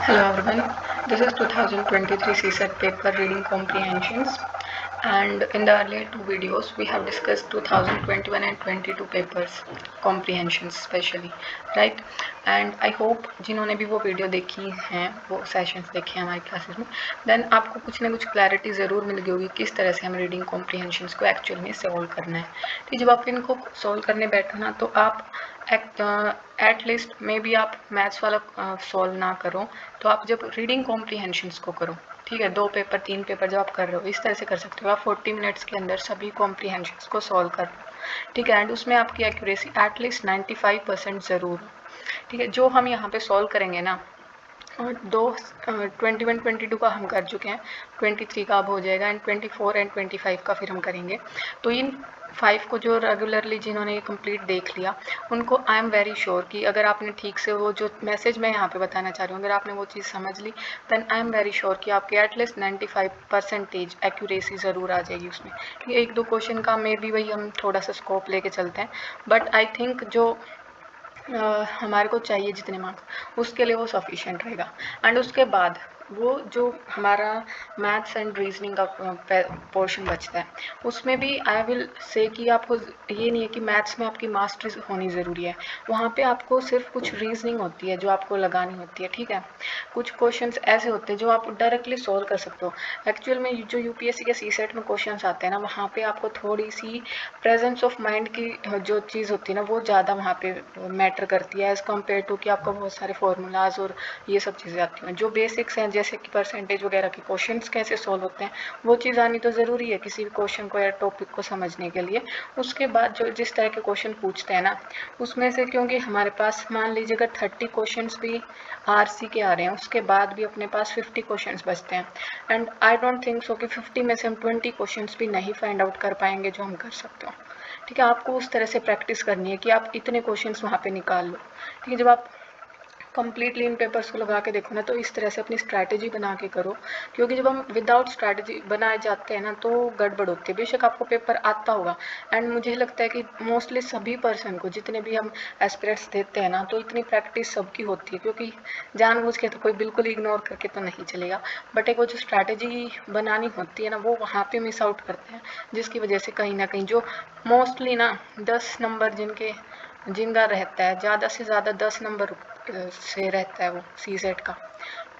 Hello everyone, this is 2023 CSET paper reading comprehensions, and in the earlier two videos we have discussed 2021 and 22 papers comprehensions especially, right? And I hope जिन्होंने भी वो video देखी हैं, वो sessions देखे हैं हमारी क्लासेस में, देन आपको कुछ ना कुछ क्लैरिटी ज़रूर मिल गई होगी किस तरह से हमें रीडिंग कॉम्प्रीहेंशंस को एक्चुअल में सॉल्व करना है। तो जब आप इनको सॉल्व करने बैठो ना, तो आप एटलीस्ट मे बी आप मैथ्स वाला सॉल्व ना करो, तो आप जब रीडिंग कॉम्प्रीहेंशंस को करो, ठीक है, 2 पेपर 3 पेपर जब आप कर रहे हो, इस तरह से कर सकते हो। आप 40 मिनट्स के अंदर सभी कॉम्प्रीहेंशंस को सॉल्व कर लो, ठीक है, एंड उसमें आपकी एक्यूरेसी एटलीस्ट 95% ज़रूर हो, ठीक है। जो हम यहाँ पे सॉल्व करेंगे ना, और 21 22 का हम कर चुके हैं, 23 का अब हो जाएगा, एंड 24 एंड 25 का फिर हम करेंगे। तो इन 5 को जो रेगुलरली जिन्होंने ये कंप्लीट देख लिया, उनको आई एम वेरी श्योर कि अगर आपने ठीक से वो जो मैसेज मैं यहाँ पे बताना चाह रही हूँ, अगर आपने वो चीज़ समझ ली, then I am very sure कि आपके एटलीस्ट 95% एक्यूरेसी ज़रूर आ जाएगी उसमें। ठीक है, 1-2 क्वेश्चन का मे बी वही हम थोड़ा सा स्कोप लेके चलते हैं, बट आई थिंक जो हमारे को चाहिए जितने मार्क्स, उसके लिए वो सफिशिएंट रहेगा। एंड उसके बाद वो जो हमारा मैथ्स एंड रीजनिंग का पोर्शन बचता है, उसमें भी आई विल से कि आपको ये नहीं है कि मैथ्स में आपकी मास्टरी होनी ज़रूरी है, वहाँ पे आपको सिर्फ कुछ रीजनिंग होती है जो आपको लगानी होती है, ठीक है। कुछ क्वेश्चंस ऐसे होते हैं जो आप डायरेक्टली सॉल्व कर सकते हो। एक्चुअल में जो यूपीएससी के सीसेट में क्वेश्चंस आते हैं ना, वहाँ पे आपको थोड़ी सी प्रेजेंस ऑफ माइंड की जो चीज़ होती है ना, वो ज़्यादा वहाँ पे मैटर करती है एज़ कम्पेयर टू कि आपको बहुत सारे फार्मूलाज और ये सब चीज़ें आती हैं। जो बेसिक्स हैं, जैसे कि परसेंटेज वगैरह के क्वेश्चंस कैसे सॉल्व होते हैं, वो चीज़ आनी तो ज़रूरी है किसी भी क्वेश्चन को या टॉपिक को समझने के लिए। उसके बाद जो जिस तरह के क्वेश्चन पूछते हैं ना, उसमें से क्योंकि हमारे पास मान लीजिए अगर 30 क्वेश्चंस भी आरसी के आ रहे हैं, उसके बाद भी अपने पास 50 क्वेश्चंस बचते हैं, and I don't think so कि 50 में से हम 20 क्वेश्चंस भी नहीं फाइंड आउट कर पाएंगे जो हम कर सकते हो, ठीक है। आपको उस तरह से प्रैक्टिस करनी है कि आप इतने क्वेश्चंस वहाँ पे निकाल लो, ठीक है। जब आप कंप्लीटली इन पेपर्स को लगा के देखो ना, तो इस तरह से अपनी स्ट्रैटेजी बना के करो, क्योंकि जब हम विदाउट स्ट्रैटेजी बनाए जाते हैं ना, तो गड़बड़ होती है। बेशक आपको पेपर आता होगा, एंड मुझे लगता है कि मोस्टली सभी पर्सन को, जितने भी हम एस्पिरेंट्स देते हैं ना, तो इतनी प्रैक्टिस सबकी होती है, क्योंकि जानबूझ के तो कोई बिल्कुल इग्नोर करके तो नहीं चलेगा, बट एक वो जो स्ट्रैटेजी बनानी होती है ना, वो वहाँ पे मिस आउट करते हैं, जिसकी वजह से कहीं ना कहीं जो मोस्टली ना 10 नंबर जिनका रहता है, ज़्यादा से ज़्यादा 10 नंबर से रहता है वो सी सेट का,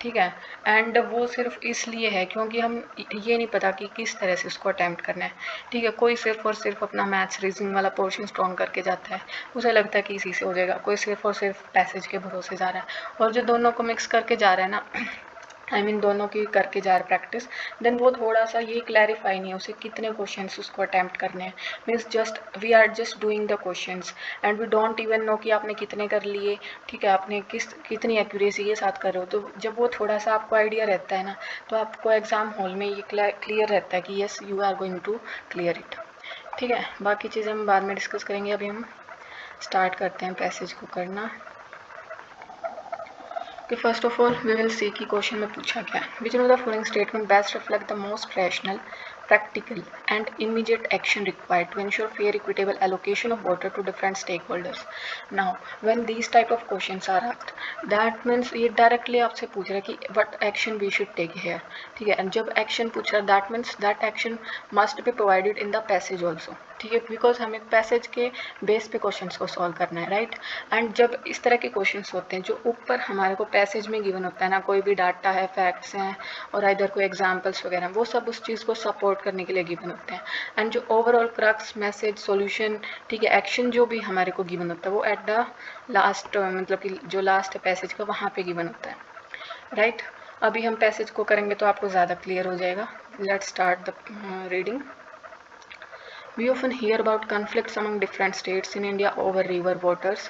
ठीक है। एंड वो सिर्फ इसलिए है क्योंकि हम ये नहीं पता कि किस तरह से उसको अटैम्प्ट करना है, ठीक है। कोई सिर्फ और सिर्फ अपना मैथ्स रीजनिंग वाला पोर्शन स्ट्रॉन्ग करके जाता है, उसे लगता है कि इसी से हो जाएगा। कोई सिर्फ और सिर्फ पैसेज के भरोसे जा रहा है, और जो दोनों को मिक्स करके जा रहा है ना, आई मीन दोनों की करके जा रहा प्रैक्टिस, देन वो थोड़ा सा ये क्लैरिफाई नहीं है उसे कितने क्वेश्चंस उसको अटैम्प्ट करने हैं। Means just we are just doing the questions and we don't even know कि आपने कितने कर लिए, ठीक है, आपने कितनी एक्यूरेसी के साथ कर रहे हो। तो जब वो थोड़ा सा आपको आइडिया रहता है ना, तो आपको एग्ज़ाम हॉल में ये क्लियर रहता है कि yes you are going to clear it, ठीक है। बाकी चीज़ें हम बाद में डिस्कस करेंगे, अभी हम स्टार्ट करते हैं पैसेज को करना। कि first of all we will see कि क्वेश्चन में पूछा क्या है। Which of the following statement best reflect the most rational, practical and immediate action required to ensure fair equitable allocation of water to different stakeholders. Now when these type of questions are asked, that means ये directly आपसे पूछ रहा है कि what action we should take here, ठीक है। And जब action पूछ रहा है, that means that action must be provided in the passage also, ठीक है, बिकॉज हमें पैसेज के बेस पे क्वेश्चंस को सॉल्व करना है, राइट। एंड जब इस तरह के क्वेश्चंस होते हैं जो ऊपर हमारे को पैसेज में गिवन होता है ना, कोई भी डाटा है, फैक्ट्स हैं, और इधर कोई एग्जांपल्स वगैरह, वो सब उस चीज़ को सपोर्ट करने के लिए गिवन होते हैं। एंड जो ओवरऑल क्रक्स, मैसेज, सॉल्यूशन, ठीक है, एक्शन जो भी हमारे को गिवन होता है, वो एट द लास्ट, मतलब कि जो लास्ट है पैसेज का, वहाँ पे गिवन होता है, राइट। अभी हम पैसेज को करेंगे तो आपको ज़्यादा क्लियर हो जाएगा। Let's start the reading. We often hear about conflicts among different states in India over river waters.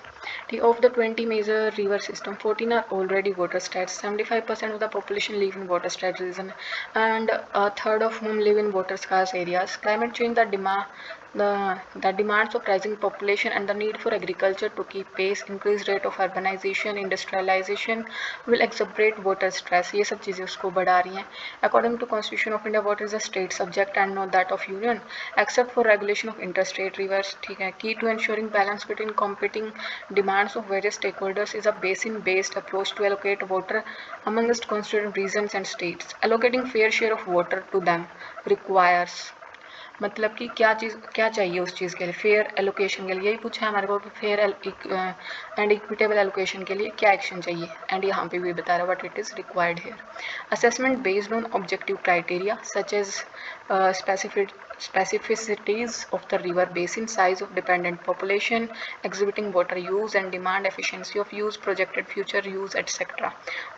Of the 20 major river systems, 14 are already water states. 75% of the population live in water straits region, and a third of whom live in water scarce areas. Climate change, the the demands of rising population and the need for agriculture to keep pace, increased rate of urbanization, industrialization will exacerbate water stress. ये सब चीज़ें उसको बढ़ा रही हैं. According to Constitution of India, water is a state subject and not that of union, except for regulation of interstate rivers. ठीक है. Key to ensuring balance between competing demands of various stakeholders is a basin-based approach to allocate water amongst constituent regions and states. Allocating fair share of water to them requires, मतलब कि क्या चाहिए उस चीज़ के लिए, fair allocation के लिए. यही पूछा है हमारे को कि फेयर एंड इक्विटेबल एलोकेशन के लिए क्या एक्शन चाहिए, एंड यहाँ पे भी बता रहा है what it is required here. Assessment based on objective criteria such as specificities of the river basin, size of dependent population, exhibiting water use and demand, efficiency of use, projected future use, etc.,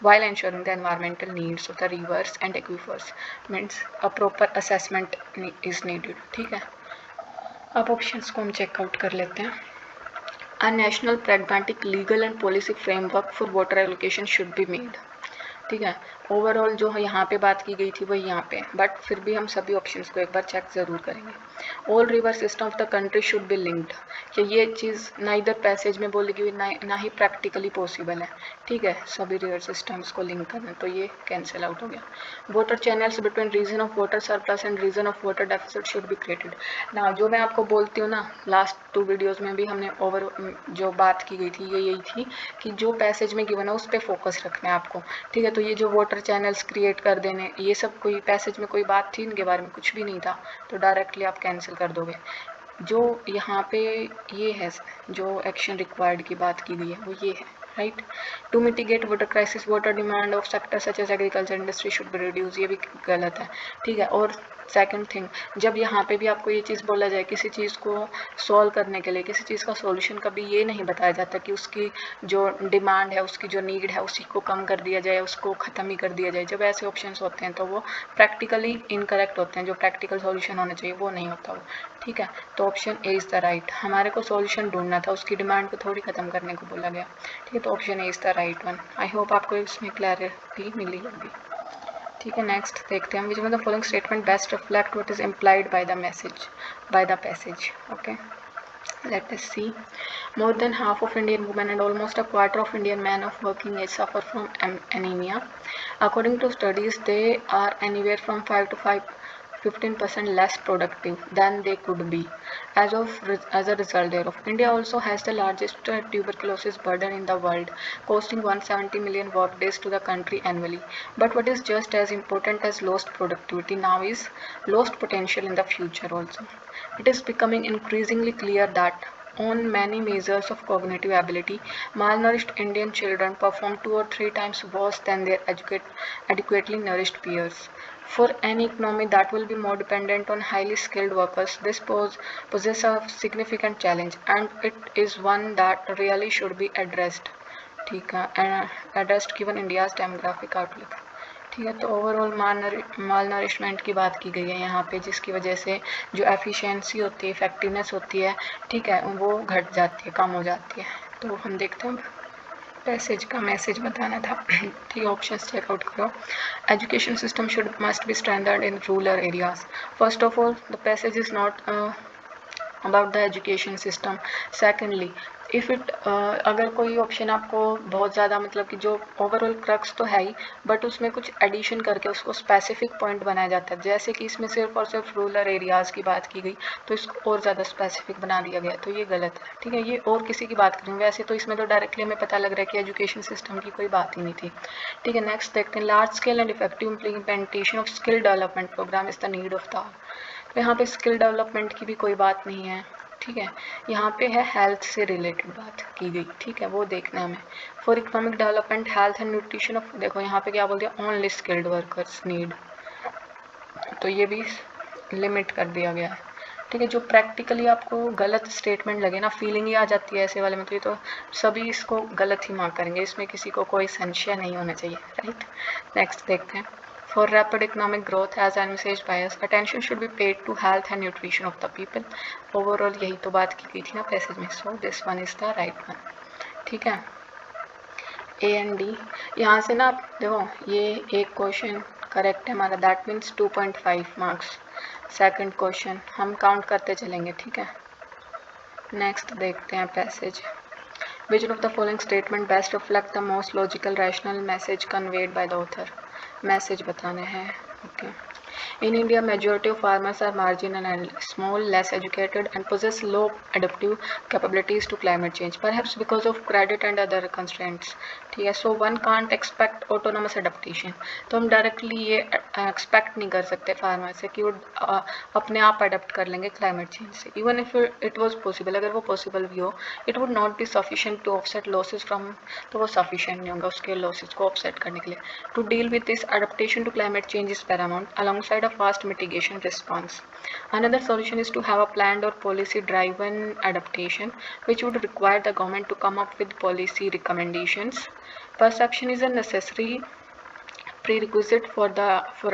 while ensuring the environmental needs of the rivers and aquifers. Means a proper assessment is needed. ठीक है. अब options को हम checkout कर लेते हैं. A national pragmatic legal and policy framework for water allocation should be made. ठीक है. ओवरऑल जो यहाँ पे बात की गई थी वही यहाँ पे, बट फिर भी हम सभी ऑप्शंस को एक बार चेक ज़रूर करेंगे. All river system of the country should be linked, कि ये चीज़ ना इधर पैसेज में बोली गई ना ही प्रैक्टिकली पॉसिबल है. ठीक है. सभी रिवर सिस्टम्स को लिंक करना, तो ये कैंसिल आउट हो गया. Water channels between region of water surplus and region of water deficit should be created. ना जो मैं आपको बोलती हूँ ना, लास्ट 2 वीडियोज़ में भी हमने जो बात की गई थी यही थी कि जो पैसेज में गिवन है उस पर फोकस रखना है आपको. ठीक है. तो ये जो वाटर चैनल्स क्रिएट कर देने, ये सब कोई पैसेज में कोई बात थी इनके बारे में, कुछ भी नहीं था, तो डायरेक्टली आप कैंसिल कर दोगे. जो यहाँ पे ये है, जो एक्शन रिक्वायर्ड की बात की गई है वो ये है, right. To mitigate water crisis, water demand of sector such as agriculture industry should be reduce, ये भी गलत है. ठीक है. और सेकंड थिंग, जब यहाँ पे भी आपको ये चीज़ बोला जाए, किसी चीज़ को सॉल्व करने के लिए, किसी चीज़ का सॉल्यूशन कभी ये नहीं बताया जाता कि उसकी जो डिमांड है, उसकी जो नीड है, उसी को कम कर दिया जाए, उसको ख़त्म ही कर दिया जाए. जब ऐसे ऑप्शंस होते हैं तो वो प्रैक्टिकली इनकरेक्ट होते हैं. जो प्रैक्टिकल सॉल्यूशन होना चाहिए वो नहीं होता वो. ठीक है. तो option A is the right. हमारे को सॉल्यूशन ढूंढना था, उसकी डिमांड को थोड़ी ख़त्म करने को बोला गया. ठीक है. तो option A is the right one. I hope आपको इसमें क्लैरिटी मिली होगी. ठीक है. नेक्स्ट देखते हैं, which one the following statement best reflect what is implied by the passage. Okay, let us see. More than half of Indian women and almost a quarter of Indian men of working age suffer from anemia. According to studies, they are anywhere from 5 to 15% less productive than they could be as a result thereof. India also has the largest tuberculosis burden in the world, costing 170 million work days to the country annually. But what is just as important as lost productivity now is lost potential in the future also. It is becoming increasingly clear that on many measures of cognitive ability, malnourished Indian children perform 2 or 3 times worse than their adequately nourished peers. For any economy that will be more dependent on highly skilled workers, this poses a significant challenge, and it is one that really should be addressed. ठीक है. Addressed given India's demographic outlook. ठीक है. तो overall माल की बात की गई है यहाँ पे, जिसकी वजह से जो एफिशिएंसी होती है, इफेक्टिवनेस होती है, ठीक है, वो घट जाती है, कम हो जाती है. तो हम देखते हैं, पैसेज का मैसेज बताना था. ठीक है. ऑप्शंस चेकआउट करो. Education system must be standard in rural areas. First of all, the passage is not about the education system. Secondly, if it अगर कोई ऑप्शन आपको बहुत ज़्यादा, मतलब कि जो ओवरऑल क्रक्स तो है ही, बट उसमें कुछ एडिशन करके उसको स्पेसिफिक पॉइंट बनाया जाता है, जैसे कि इसमें सिर्फ और सिर्फ रूरल एरियाज़ की बात की गई, तो इसको और ज़्यादा स्पेसिफिक बना दिया गया, तो ये गलत है. ठीक है. ये और किसी की बात करें, वैसे तो इसमें तो डायरेक्टली हमें पता लग रहा है कि एजुकेशन सिस्टम की कोई बात ही नहीं थी. ठीक है. नेक्स्ट देखते हैं, large scale and effective implementation of skill development programme is the need of the. तो यहाँ पे स्किल डेवलपमेंट की भी कोई बात नहीं है. ठीक है. यहाँ पे है हेल्थ से रिलेटेड बात की गई. ठीक है. वो देखना है हमें. For economic development, health and nutrition of, देखो यहाँ पे क्या बोल दिया, ओनली स्किल्ड वर्कर्स नीड, तो ये भी लिमिट कर दिया गया है. ठीक है. जो प्रैक्टिकली आपको गलत स्टेटमेंट लगे ना, फीलिंग ही आ जाती है ऐसे वाले में, तो ये तो सभी इसको गलत ही मार्क करेंगे, इसमें किसी को कोई संशय नहीं होना चाहिए, राइट. नेक्स्ट देखते हैं. For rapid economic growth, as envisaged by us, attention should be paid to health and nutrition of the people. Overall यही तो बात की गई थी ना पैसेज में. So this one is the right one. ठीक है. A and D. यहाँ से ना आप देखो, ये एक क्वेश्चन करेक्ट है हमारा, that means 2.5 marks. Second question हम काउंट करते चलेंगे, ठीक है। नेक्स्ट देखते हैं passage. Which of the following statement best reflect the most logical rational message conveyed by the author? Message बताने हैं, okay. In India, majority of farmers are marginal and small, less educated, and possess low adaptive capabilities to climate change, perhaps because of credit and other constraints. ठीक है, so one can't expect autonomous adaptation. तो हम directly ये expect नहीं कर सकते farmer से कि वो अपने आप अडेप्ट कर लेंगे क्लाइमेट चेंज से। Even if it was possible, अगर वो पॉसिबल भी हो, it would not be sufficient to offset losses from, तो वो सफिशिएंट नहीं होगा उसके लॉसेज को ऑफसेट करने के लिए। To deal with this, adaptation to climate change is paramount alongside a fast mitigation response. Another solution is to have a planned or policy driven adaptation, which would require the government to come up with policy recommendations. Perception is a necessary prerequisite for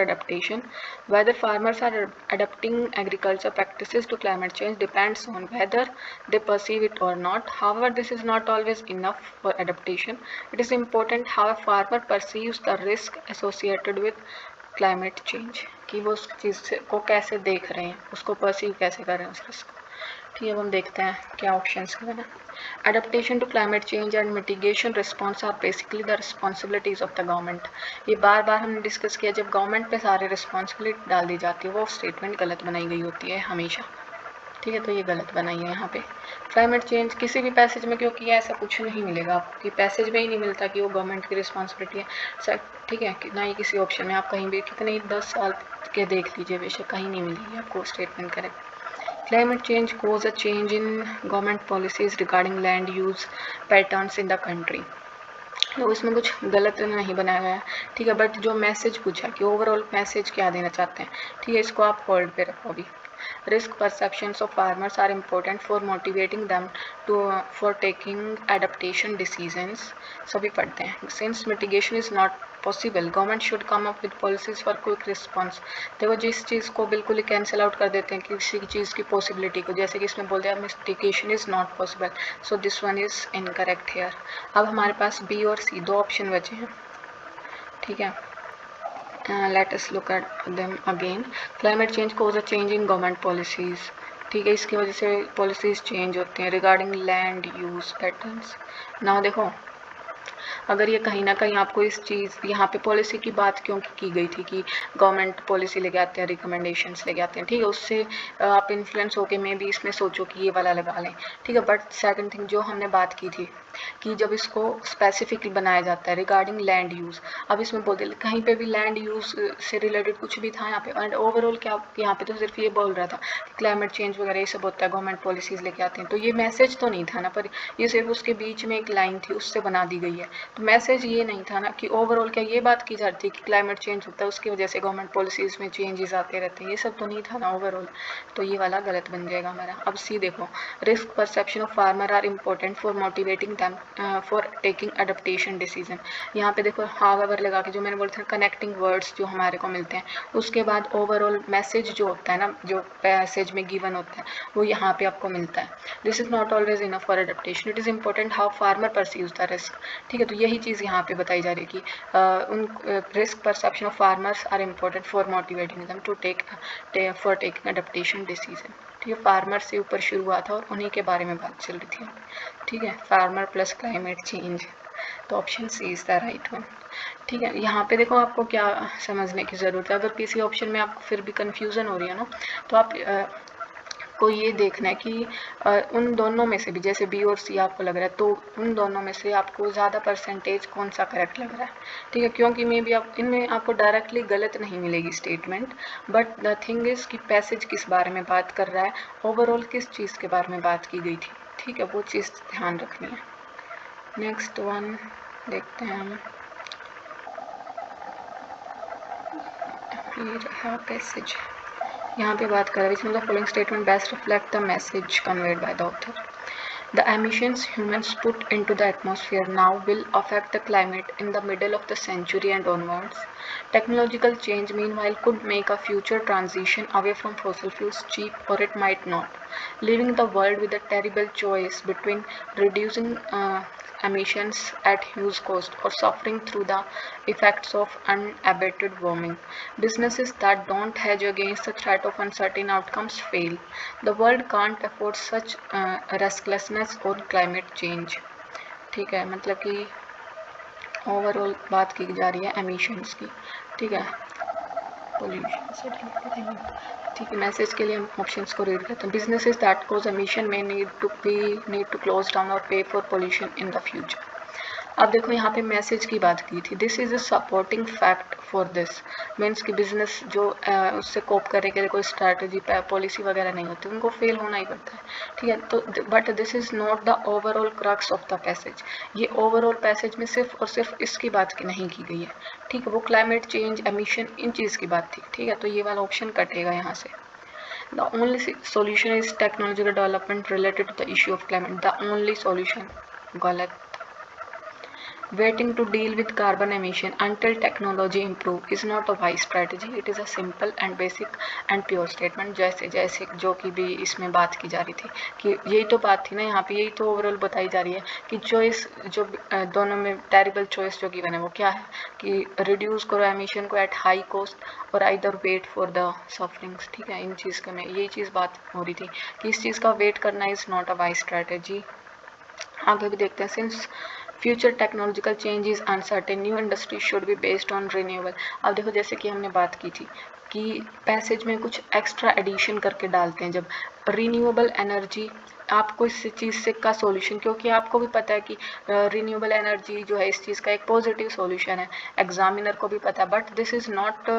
adaptation. Whether farmers are adapting agriculture practices to climate change depends on whether they perceive it or not. However, this is not always enough for adaptation. It is important how a farmer perceives the risk associated with climate change, कि वो उस चीज़ को कैसे देख रहे हैं, उसको perceive कैसे कर रहे हैं उस रिस्क को। ठीक है, अब हम देखते हैं क्या ऑप्शंस हैं ना। Adaptation to climate change and mitigation response are basically the responsibilities of the government. ये बार बार हमने डिस्कस किया, जब गवर्नमेंट पे सारी रिस्पॉन्सिबिलिटी डाल दी जाती है वो स्टेटमेंट गलत बनाई गई होती है हमेशा। ठीक है, तो ये गलत बनाई है यहाँ पे। क्लाइमेट चेंज किसी भी पैसेज में, क्योंकि ऐसा कुछ नहीं मिलेगा आपको कि पैसेज में ही नहीं मिलता कि वो गवर्नमेंट की रिस्पॉन्सिबिलिटी है सर, ठीक है, ना ही किसी ऑप्शन में। आप कहीं भी कितने 10 साल के देख लीजिए, बेशक कहीं नहीं मिलेगी आपको statement correct. Climate change causes a change in government policies regarding land use patterns in the country. तो इसमें कुछ गलत नहीं बनाया गया, ठीक है, बट जो मैसेज पूछा कि ओवरऑल मैसेज क्या देना चाहते हैं, ठीक है, इसको आप होल्ड पे रखो अभी। Risk perceptions of farmers are important for motivating them for taking adaptation decisions. सभी पढ़ते हैं। Since mitigation is not possible, government should come up with policies for quick response. देखो, जिस चीज़ को बिल्कुल ही कैंसिल आउट कर देते हैं किसी चीज़ की पॉसिबिलिटी को, जैसे कि इसमें बोल दिया mitigation is not possible, so this one is incorrect here. अब हमारे पास बी और सी दो ऑप्शन बचे हैं, ठीक है। Let us look at them again. Climate change causes a change in government policies. ठीक है, इसकी वजह से पॉलिसीज चेंज होती हैं रिगार्डिंग लैंड यूज पैटर्न्स। ना देखो, अगर ये कहीं ना कहीं आपको इस चीज़ यहाँ पे पॉलिसी की बात क्यों की गई थी कि गवर्नमेंट पॉलिसी लेके आते हैं, रिकमेंडेशंस लेके आते हैं, ठीक है, उससे आप इन्फ्लुएंस होके मे भी इसमें सोचो कि ये वाला लगा लें, ठीक है। बट सेकंड थिंग जो हमने बात की थी कि जब इसको स्पेसिफिकली बनाया जाता है रिगार्डिंग लैंड यूज़, अब इसमें बोल दिया कहीं पे भी लैंड यूज़ से रिलेटेड कुछ भी था यहाँ पे, एंड ओवरऑल क्या यहाँ पे तो सिर्फ ये बोल रहा था कि क्लाइमेट चेंज वगैरह ये सब होता है, गवर्नमेंट पॉलिसीज़ लेके आते हैं, तो ये मैसेज तो नहीं था ना, पर ये सिर्फ उसके बीच में एक लाइन थी उससे बना दी गई है। तो मैसेज ये नहीं था ना कि ओवरऑल क्या ये बात की जाती है कि क्लाइमेट चेंज होता है उसकी वजह से गवर्नमेंट पॉलिसीज़ में चेंजेस आते रहते हैं, ये सब तो नहीं था ना ओवरऑल, तो ये वाला गलत बन जाएगा हमारा। अब सी देखो, risk perception of farmer are important for motivating them for taking adaptation decision. यहाँ पे देखो हाउएवर लगा के जो मैंने बोला था कनेक्टिंग वर्ड्स जो हमारे को मिलते हैं, उसके बाद ओवरऑल मैसेज जो होता है ना, जो पैसेज में गिवन होता है वो यहाँ पे आपको मिलता है। This is not always enough for adaptation, it is important how farmer perceives the risk. ठीक है, तो यही चीज़ यहाँ पे बताई जा रही है कि उन risk perception of farmers are important for motivating them to for taking adaptation decision. ठीक है, फार्मर से ऊपर शुरू हुआ था और उन्हीं के बारे में बात चल रही थी, ठीक है, फार्मर प्लस क्लाइमेट चेंज, तो option C is the right one. ठीक है, यहाँ पे देखो आपको क्या समझने की ज़रूरत है, अगर किसी ऑप्शन में आपको फिर भी कन्फ्यूज़न हो रही है ना, तो आप को ये देखना है कि उन दोनों में से भी, जैसे बी और सी आपको लग रहा है, तो उन दोनों में से आपको ज़्यादा परसेंटेज कौन सा करेक्ट लग रहा है। ठीक है, क्योंकि मे बी आप इनमें आपको डायरेक्टली गलत नहीं मिलेगी statement, but the thing is कि पैसेज किस बारे में बात कर रहा है, ओवरऑल किस चीज़ के बारे में बात की गई थी, ठीक है, वो चीज़ ध्यान रखनी है। नेक्स्ट वन देखते हैं हम, ये रहा पैसेज, यहाँ पे बात कर रहे हैं इसमें the following statement best reflect the message conveyed by the author. The emissions humans put into the atmosphere now will affect the climate in the middle of the century and onwards. Technological change, meanwhile, could make a future transition away from fossil fuels cheap, or it might not, leaving the world with a terrible choice between reducing emissions at huge cost or suffering through the effects of unabated warming. Businesses that don't hedge against the threat of uncertain outcomes fail. The world can't afford such restlessness on climate change. ठीक है, मतलब कि overall बात की जा रही है emissions की. ठीक है, पोल्यूशन से ठीक है. मैसेज के लिए हम ऑप्शंस को रीड करते हैं. बिजनेसेस दैट कॉज एमिशन में नीड टू क्लोज डाउन और पे for pollution in the future. अब देखो यहाँ पे मैसेज की बात की थी. This is a supporting fact for this means कि बिजनेस जो उससे कोप करने के लिए कोई स्ट्रैटेजी पॉलिसी वगैरह नहीं होती, उनको फेल होना ही पड़ता है. ठीक है, तो but this is not the overall crux of the passage. ये ओवरऑल पैसेज में सिर्फ और सिर्फ इसकी बात की नहीं की गई है. ठीक है, वो क्लाइमेट चेंज, एमिशन, इन चीज़ की बात थी. ठीक है, तो ये वाला ऑप्शन कटेगा यहाँ से. The only solution is technological development related to the issue of climate. The only solution, गलत. Waiting to deal with carbon emission until technology improve is not a wise strategy. It is a simple and basic and pure statement. जैसे जो कि भी इसमें बात की जा रही थी कि यही तो बात थी ना, यहाँ पे यही तो ओवरऑल बताई जा रही है कि चॉइस जो दोनों में टेरिबल चॉइस जो गिवन है वो क्या है कि रिड्यूस करो एमिशन को एट हाई कॉस्ट और either wait for the sufferings. ठीक है, इन चीज़ के में यही चीज़ बात हो रही थी कि इस चीज़ का वेट करना is not a wise strategy. आगे भी देखते हैं. Since future technological change is uncertain, new industry should be based on renewable. अब देखो जैसे कि हमने बात की थी कि पैसेज में कुछ एक्स्ट्रा एडिशन करके डालते हैं जब रिन्यूएबल एनर्जी. आपको इस चीज़ से का सॉल्यूशन, क्योंकि आपको भी पता है कि रिन्यूएबल एनर्जी जो है इस चीज़ का एक पॉजिटिव सॉल्यूशन है, एग्जामिनर को भी पता है, but this is not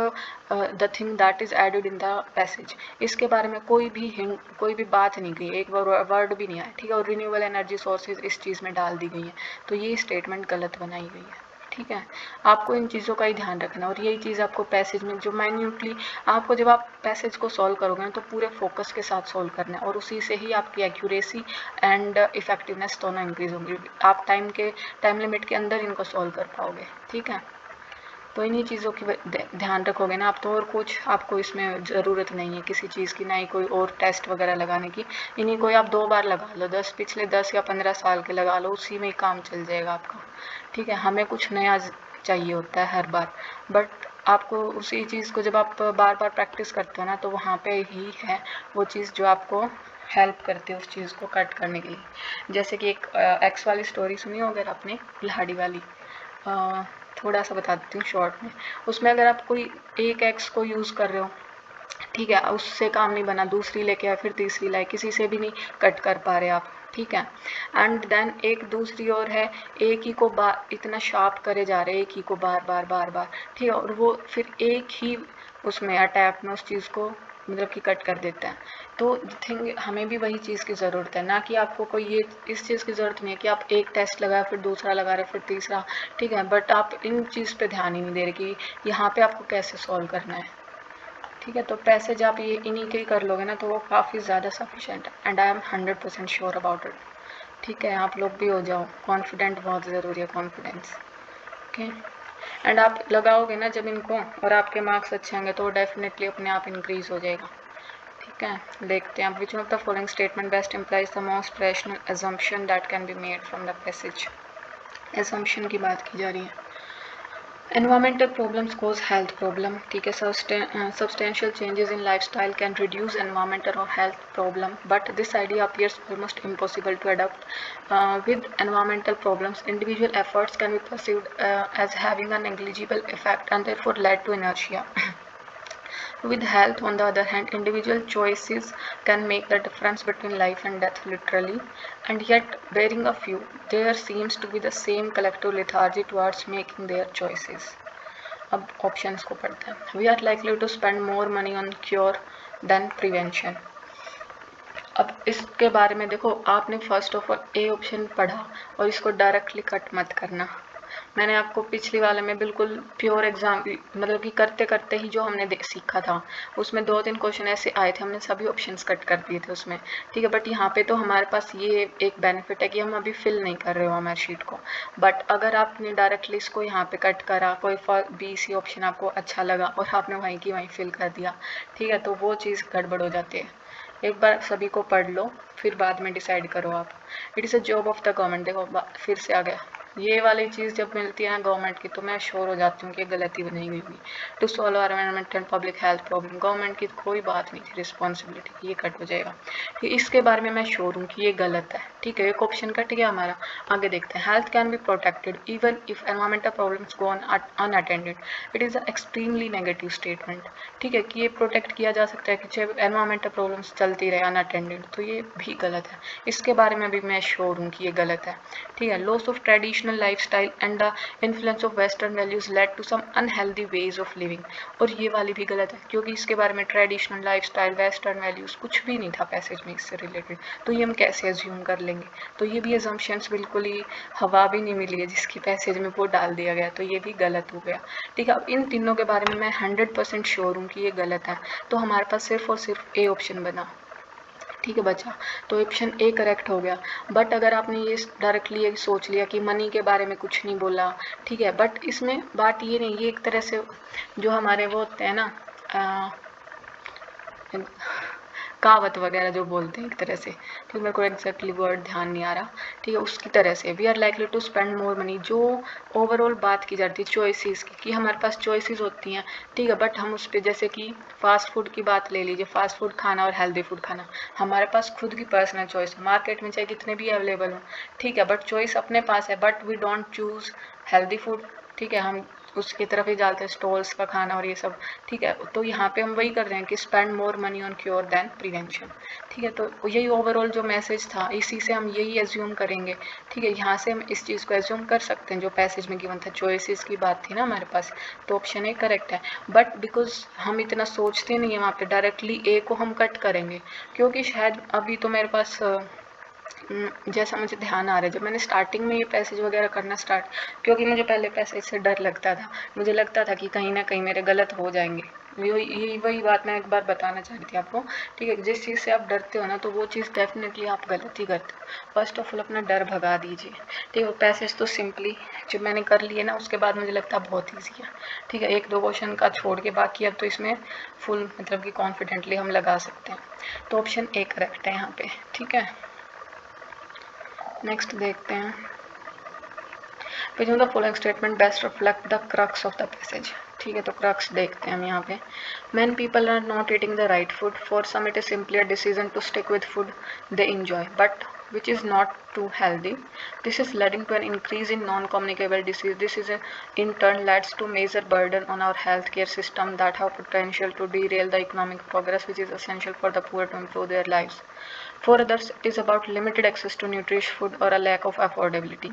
the thing that is added in the passage. इसके बारे में कोई भी बात नहीं गई, एक वर्ड भी नहीं आया. ठीक है, और रिन्यूएबल एनर्जी सोर्सेज इस चीज़ में डाल दी गई है, तो ये स्टेटमेंट गलत बनाई गई है. ठीक है, आपको इन चीज़ों का ही ध्यान रखना. और यही चीज़ आपको पैसेज में जो माइन्यूटली आपको जब आप पैसेज को सॉल्व करोगे ना तो पूरे फोकस के साथ सॉल्व करना है और उसी से ही आपकी एक्यूरेसी एंड इफेक्टिवनेस दोनों इंक्रीज होंगी. आप टाइम लिमिट के अंदर इनको सॉल्व कर पाओगे. ठीक है, तो इन्हीं चीज़ों की ध्यान रखोगे ना आप तो और कुछ आपको इसमें ज़रूरत नहीं है किसी चीज़ की, ना ही कोई और टेस्ट वगैरह लगाने की. इन्हीं को आप 2 बार लगा लो, पिछले 10 या 15 साल के लगा लो, उसी में ही काम चल जाएगा आपका. ठीक है, हमें कुछ नया चाहिए होता है हर बार, बट आपको उसी चीज़ को जब आप बार बार प्रैक्टिस करते हो ना तो वहाँ पे ही है वो चीज़ जो आपको हेल्प करती है उस चीज़ को कट करने के लिए. जैसे कि एक एक्स वाली स्टोरी सुनी हो अगर आपने, कुल्हाड़ी वाली, थोड़ा सा बता देती हूँ शॉर्ट में. उसमें अगर आप कोई एक एक्स को यूज़ कर रहे हो, ठीक है, उससे काम नहीं बना, दूसरी लेके आए, फिर तीसरी लाए, किसी से भी नहीं कट कर पा रहे आप. ठीक है, एंड देन एक दूसरी और है, एक ही को इतना शार्प करे जा रहे हैं, एक ही को बार बार. ठीक है, और वो फिर एक ही उसमें अटैक में उस चीज़ को मतलब कि कट कर देता है. तो थिंग हमें भी वही चीज़ की ज़रूरत है, ना कि आपको कोई ये इस चीज़ की ज़रूरत नहीं है कि आप एक टेस्ट लगाए फिर दूसरा लगा रहे फिर तीसरा. ठीक है, बट आप इन चीज़ पे ध्यान ही नहीं दे रहे कि यहाँ पे आपको कैसे सॉल्व करना है. ठीक है, तो पैसेज आप ये इन्हीं के ही कर लोगे ना तो वो काफ़ी ज़्यादा सफिशेंट है and I am 100% sure about it. ठीक है, आप लोग भी हो जाओ कॉन्फिडेंट, बहुत ज़रूरी है कॉन्फिडेंस. ओके, एंड आप लगाओगे ना जब इनको और आपके मार्क्स अच्छे होंगे तो डेफिनेटली अपने आप इंक्रीज हो जाएगा. ठीक है, देखते हैं. Which of the following statement best implies the most rational assumption that can be made from the passage. Assumption की बात की जा रही है. Environmental problems cause health problem. ठीक है, substantial changes in lifestyle can reduce environmental or health problem, but this idea appears almost impossible to adopt. With environmental problems, individual efforts can be perceived as having a negligible effect and therefore led to inertia. With health, on the other hand, individual choices can make the difference between life and death literally, and yet bearing a few, there seems to be the same collective lethargy towards making their choices. अब options को पढ़ते हैं. We are likely to spend more money on cure than prevention. अब इसके बारे में देखो, आपने first of all A option पढ़ा और इसको डायरेक्टली कट मत करना. मैंने आपको पिछली वाले में बिल्कुल प्योर एग्जाम मतलब कि करते करते ही जो हमने सीखा था उसमें 2-3 क्वेश्चन ऐसे आए थे, हमने सभी ऑप्शंस कट कर दिए थे उसमें. ठीक है, बट यहाँ पे तो हमारे पास ये एक बेनिफिट है कि हम अभी फिल नहीं कर रहे हो हमारे शीट को. बट अगर आपने डायरेक्टली इसको यहाँ पे कट करा, कोई बी सी ऑप्शन आपको अच्छा लगा और आपने वहीं की वहीं फिल कर दिया, ठीक है, तो वो चीज़ गड़बड़ हो जाती है. एक बार सभी को पढ़ लो, फिर बाद में डिसाइड करो आप। It is a job of the government. देखो फिर से आ गया, ये वाली चीज़ जब मिलती है ना गवर्नमेंट की, तो मैं श्योर हो जाती हूँ कि गलती बनाई हुई होगी। To solve environment and public health problem, government की कोई बात नहीं थी रिस्पॉन्सिबिलिटी, ये कट हो जाएगा। कि इसके बारे में मैं श्योर हूँ कि ये गलत है। ठीक है, एक ऑप्शन कट गया हमारा। आगे देखते हैं, health can be protected even if environmental problems go unattended. It is a extremely negative statement. ठीक है, कि ये प्रोटेक्ट किया जा सकता है कि चाहे एनवायरमेंटल प्रॉब्लम्स चलती रहे अनअटेंडेड, तो ये भी गलत है। इसके बारे में भी मैं श्योर हूँ कि ये गलत है। ठीक है, loss of traditional lifestyle and the influence of western values led to some unhealthy ways of living, और ये वाली भी गलत है, क्योंकि इसके बारे में ट्रेडिशनल लाइफस्टाइल, वेस्टर्न वैल्यूज कुछ भी नहीं था पैसेज में इससे रिलेटेड, तो ये हम कैसे एज्यूम कर लेंगे। तो ये भी एजम्पशंस बिल्कुल ही हवा भी नहीं मिली है जिसकी पैसेज में वो डाल दिया गया, तो ये भी गलत हो गया। ठीक है, अब इन तीनों के बारे में मैं 100% श्योर हूँ कि ये गलत है, तो हमारे पास सिर्फ और सिर्फ ए ऑप्शन बना। ठीक है बच्चा, तो ऑप्शन ए करेक्ट हो गया। बट अगर आपने ये डायरेक्टली ये सोच लिया कि मनी के बारे में कुछ नहीं बोला, ठीक है, बट इसमें बात ये नहीं, ये एक तरह से जो हमारे वो होते हैं ना कहावत वगैरह जो बोलते हैं एक तरह से, ठीक है, मेरे को एग्जैक्टली वर्ड ध्यान नहीं आ रहा। ठीक है, उसकी तरह से we are likely to spend more money, जो ओवरऑल बात की जाती है चॉइसेस की, कि हमारे पास चॉइसेस होती हैं। ठीक है, बट हम उस पर जैसे कि फास्ट फूड की बात ले लीजिए, फास्ट फूड खाना और हेल्दी फूड खाना, हमारे पास खुद की पर्सनल चॉइस है, मार्केट में चाहे कितने भी अवेलेबल हो। ठीक है, बट चॉइस अपने पास है, but we don't choose healthy food. ठीक है, हम उसकी तरफ ही जाते हैं, स्टॉल्स का खाना और ये सब। ठीक है, तो यहाँ पे हम वही कर रहे हैं कि spend more money on cure than prevention. ठीक है, तो यही ओवरऑल जो मैसेज था, इसी से हम यही एज्यूम करेंगे। ठीक है, यहाँ से हम इस चीज़ को एज्यूम कर सकते हैं जो पैसेज में गिवन था, चॉइसेस की बात थी ना हमारे पास, तो ऑप्शन ए करेक्ट है। बट बिकॉज हम इतना सोचते नहीं है वहाँ पे, डायरेक्टली ए को हम कट करेंगे, क्योंकि शायद अभी तो मेरे पास जैसा मुझे ध्यान आ रहा है, जब मैंने स्टार्टिंग में ये पैसेज वगैरह करना स्टार्ट, क्योंकि मुझे पहले पैसेज से डर लगता था, मुझे लगता था कि कहीं ना कहीं मेरे गलत हो जाएंगे। यही वही बात मैं एक बार बताना चाह रही थी आपको। ठीक है, जिस चीज़ से आप डरते हो ना, तो वो चीज़ डेफिनेटली आप गलत ही करते हो। फर्स्ट ऑफ ऑल अपना डर भगा दीजिए। ठीक है, पैसेज तो सिंपली जब मैंने कर लिए ना, उसके बाद मुझे लगता है बहुत ईजी है। ठीक है, एक दो क्वेश्चन का छोड़ के बाकी अब तो इसमें फुल मतलब कि कॉन्फिडेंटली हम लगा सकते हैं, तो ऑप्शन ए करेक्ट है यहाँ पे। ठीक है, नेक्स्ट देखते हैं, which of the following statement best reflect the crux of the passage। ठीक है, तो क्रक्स देखते हैं हम यहाँ पे। Many people are not eating the right food. For some it is simply a decision to stick with food they enjoy, but which is not too healthy. This is leading to an increase in non-communicable disease. This is in turn leads to major burden on our healthcare system that have potential to derail the economic progress which is essential for the poor to improve their lives. For others, it is about limited access to nutritious food or a lack of affordability,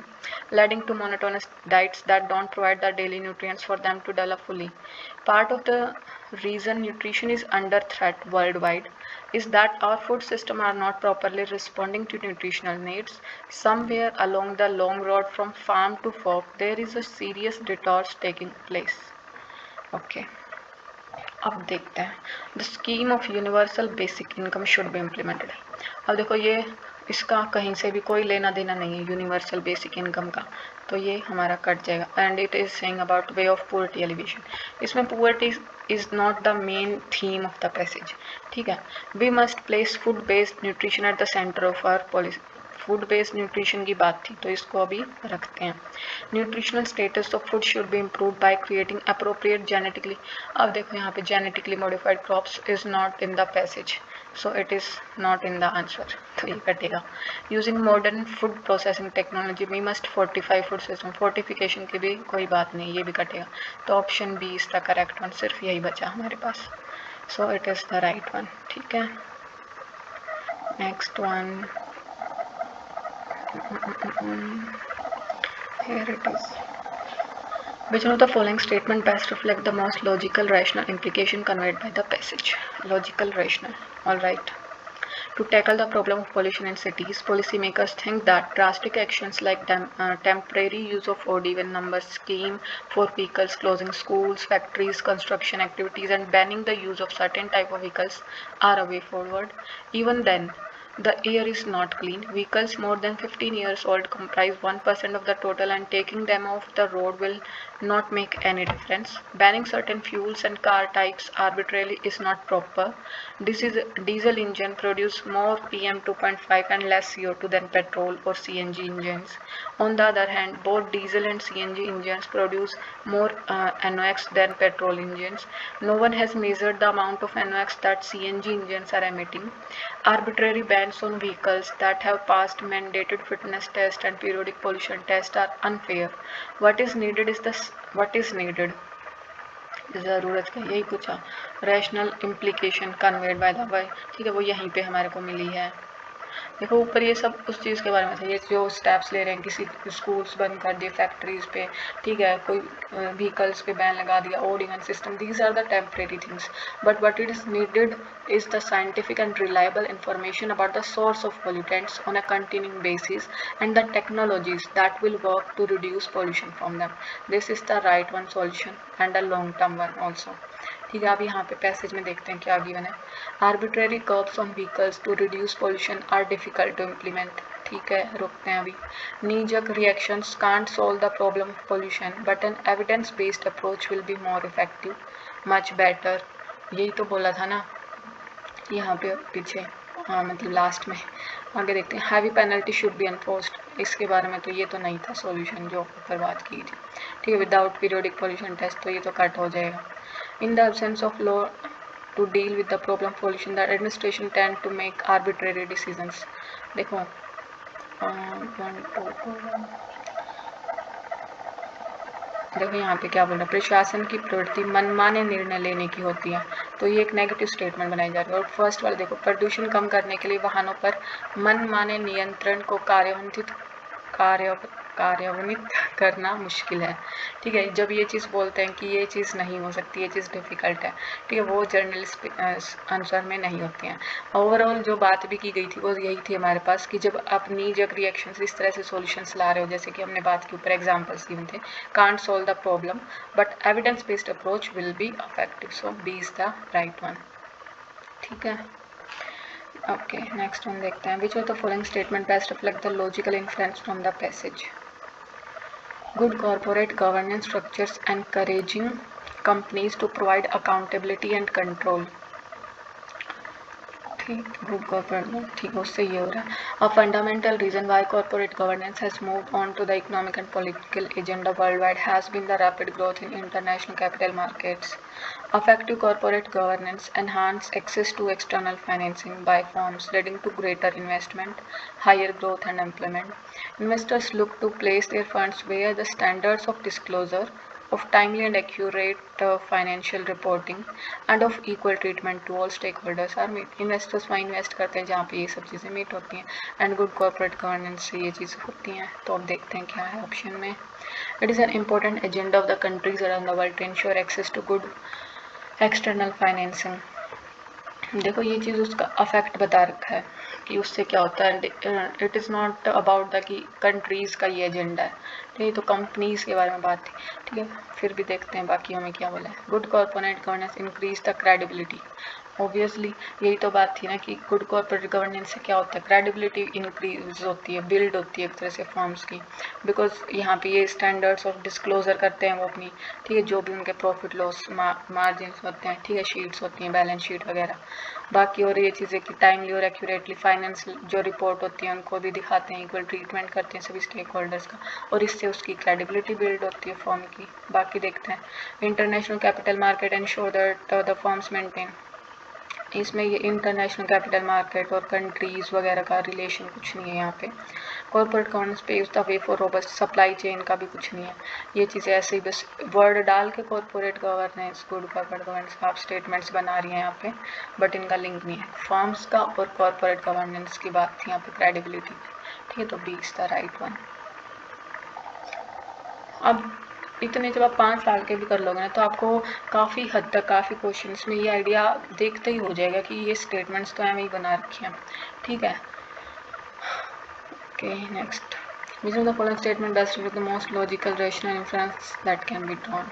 leading to monotonous diets that don't provide the daily nutrients for them to develop fully. Part of the reason nutrition is under threat worldwide is that our food system are not properly responding to nutritional needs. Somewhere along the long road from farm to fork, there is a serious detours taking place. Okay. अब देखते हैं, the scheme of universal basic income should be implemented. अब देखो ये इसका कहीं से भी कोई लेना देना नहीं है यूनिवर्सल बेसिक इनकम का, तो ये हमारा कट जाएगा। And it is saying about way of poverty alleviation, इसमें poverty is not the main theme of the passage. ठीक है, we must place food based nutrition at the centre of our policy. Food based nutrition की बात थी, तो इसको अभी रखते हैं। Nutritional status of food should be improve by creating appropriate genetically. अब देखो यहाँ पे genetically modified crops is not in the passage, so it is not in the answer, तो ये कटेगा। Using modern food processing technology we must fortify food system, fortification की भी कोई बात नहीं, ये भी कटेगा। तो option B is the correct one, सिर्फ यही बचा हमारे पास, so it is the right one. ठीक है, next one, here it is. Which one of the following statement best reflect the most logical rational implication conveyed by the passage? Logical rational, alright. To tackle the problem of pollution in cities, policymakers think that drastic actions like temporary use of odd even numbers scheme for vehicles, closing schools, factories, construction activities, and banning the use of certain type of vehicles are a way forward. Even then, The air is not clean. Vehicles more than 15 years old comprise 1% of the total, and taking them off the road will not make any difference. Banning certain fuels and car types arbitrarily is not proper. Diesel engine produce more PM 2.5 and less CO2 than petrol or CNG engines. On the other hand, both diesel and CNG engines produce more NOx than petrol engines. No one has measured the amount of NOx that CNG engines are emitting. Arbitrary bans on vehicles that have passed mandated fitness tests and periodic pollution tests are unfair. What is needed is ज़रूरत क्या है, यही पूछा. Rational implication conveyed by the way, ठीक है, वो यहीं पे हमारे को मिली है. देखो ऊपर ये सब उस चीज़ के बारे में था, ये जो स्टेप्स ले रहे हैं, किसी स्कूल्स बंद कर दिए, फैक्ट्रीज पे, ठीक है, कोई व्हीकल्स पे बैन लगा दिया, odd even system, these are the temporary things. But what it is needed is the scientific and reliable information about the source of pollutants on a continuing basis and the technologies that will work to reduce pollution from them. This is the right one solution and a long term one also. ठीक है, अब यहाँ पे passage में देखते हैं क्या given है. Arbitrary curbs on vehicles to reduce pollution are difficult to implement. ठीक है, रुकते हैं अभी. knee-jerk reactions can't solve the problem of pollution, but an evidence-based approach will be more effective, much better. यही तो बोला था ना यहाँ पे पीछे, हाँ मतलब लास्ट में. आगे देखते हैं. Heavy penalty should be enforced. इसके बारे में तो ये तो नहीं था सॉल्यूशन जो ऊपर बात की थी. ठीक है, विदाउट पीरियोडिक पोल्यूशन टेस्ट तो ये तो कट हो जाएगा. In the absence of law to deal with the problem pollution the administration tend to make arbitrary decisions. देखो देखो यहाँ पे क्या बोल रहा है. प्रशासन की प्रवृत्ति मनमाने निर्णय लेने की होती है, तो ये एक नेगेटिव स्टेटमेंट बनाई जा रही है. और फर्स्ट वाला देखो, प्रदूषण कम करने के लिए वाहनों पर मनमाने नियंत्रण को कार्यान्वित करना मुश्किल है. ठीक है, जब ये चीज़ बोलते हैं कि ये चीज़ नहीं हो सकती, ये चीज़ डिफ़िकल्ट है, ठीक है, वो जर्नलिस्ट आंसर में नहीं होती हैं. ओवरऑल जो बात भी की गई थी वो यही थी हमारे पास कि जब आप नी जग रिएक्शंस इस तरह से सॉल्यूशंस ला रहे हो, जैसे कि हमने बात की ऊपर एग्जांपल्स गिवन थे, can't solve the problem but evidence based approach will be effective. So B is the right one. ठीक है, ओके, नेक्स्ट वन देखते हैं. Which of the following statement best reflect the logical influence from the passage. Good corporate governance structures encouraging companies to provide accountability and control. ठीक, good corporate, ठीक है, उससे ये हो रहा है. A fundamental reason why corporate governance has moved on to the economic and political agenda worldwide has been the rapid growth in international capital markets. Effective corporate governance enhance access to external financing by firms, leading to greater investment, higher growth and employment. Investors look to place their funds where the standards of disclosure, of timely and accurate financial reporting and of equal treatment to all stakeholders are met. Investors वहाँ invest करते हैं जहाँ पे ये सब चीज़ें meet होती हैं, एंड गुड कॉर्पोरेट गवर्नेंस से ये चीज़ें होती हैं. तो अब देखते हैं क्या है ऑप्शन में. It is an important agenda of the countries around the world to ensure access to good external financing. देखो ये चीज़ उसका अफेक्ट बता रखा है कि उससे क्या होता है. It is not about the कि कंट्रीज़ का ये एजेंडा है, ठीक है, तो कंपनीज़ के बारे में बात थी. ठीक है, फिर भी देखते हैं बाकी हमें क्या बोला है. Good corporate governance increase the credibility. Obviously यही तो बात थी ना कि गुड कॉर्पोरेट गवर्नेंस से क्या होता है, क्रेडिबिलिटी इंक्रीज होती है, बिल्ड होती है एक तरह से फर्म्स की, बिकॉज यहाँ पे ये स्टैंडर्ड्स ऑफ डिस्क्लोजर करते हैं वो अपनी, ठीक है, जो भी उनके प्रॉफिट लॉस मार्जिन होते हैं, ठीक है, शीट्स होती हैं, बैलेंस शीट वगैरह. बाकी और ये चीज़ें कि टाइमली और एक्यूरेटली फाइनेंस जो रिपोर्ट होती है उनको भी दिखाते हैं, इक्वल ट्रीटमेंट करते हैं सभी स्टेक होल्डर्स का, और इससे उसकी क्रेडिबिलिटी बिल्ड होती है फर्म की. बाकी देखते हैं. International capital market ensure that the firms maintain. इसमें ये इंटरनेशनल कैपिटल मार्केट और कंट्रीज़ वगैरह का रिलेशन कुछ नहीं है यहाँ पे. Corporate governance paves the way for robust supply chain का भी कुछ नहीं है. ये चीज़ें ऐसे ही बस वर्ड डाल के corporate governance, good corporate governance आप स्टेटमेंट्स बना रही हैं यहाँ पे, बट इनका लिंक नहीं है. फर्म्स का और कॉर्पोरेट गवर्नेंस की बात थी यहाँ पे, क्रेडिबिलिटी. ठीक है, तो B is the right one. अब इतने जब आप 5 साल के भी कर लोगे ना तो आपको काफ़ी हद तक काफ़ी क्वेश्चंस में ये आइडिया देखते ही हो जाएगा कि ये स्टेटमेंट्स तो हमें ही बना रखी हैं. ठीक है, okay, next. Which of the following statement best with the most logical rational inference that can be drawn.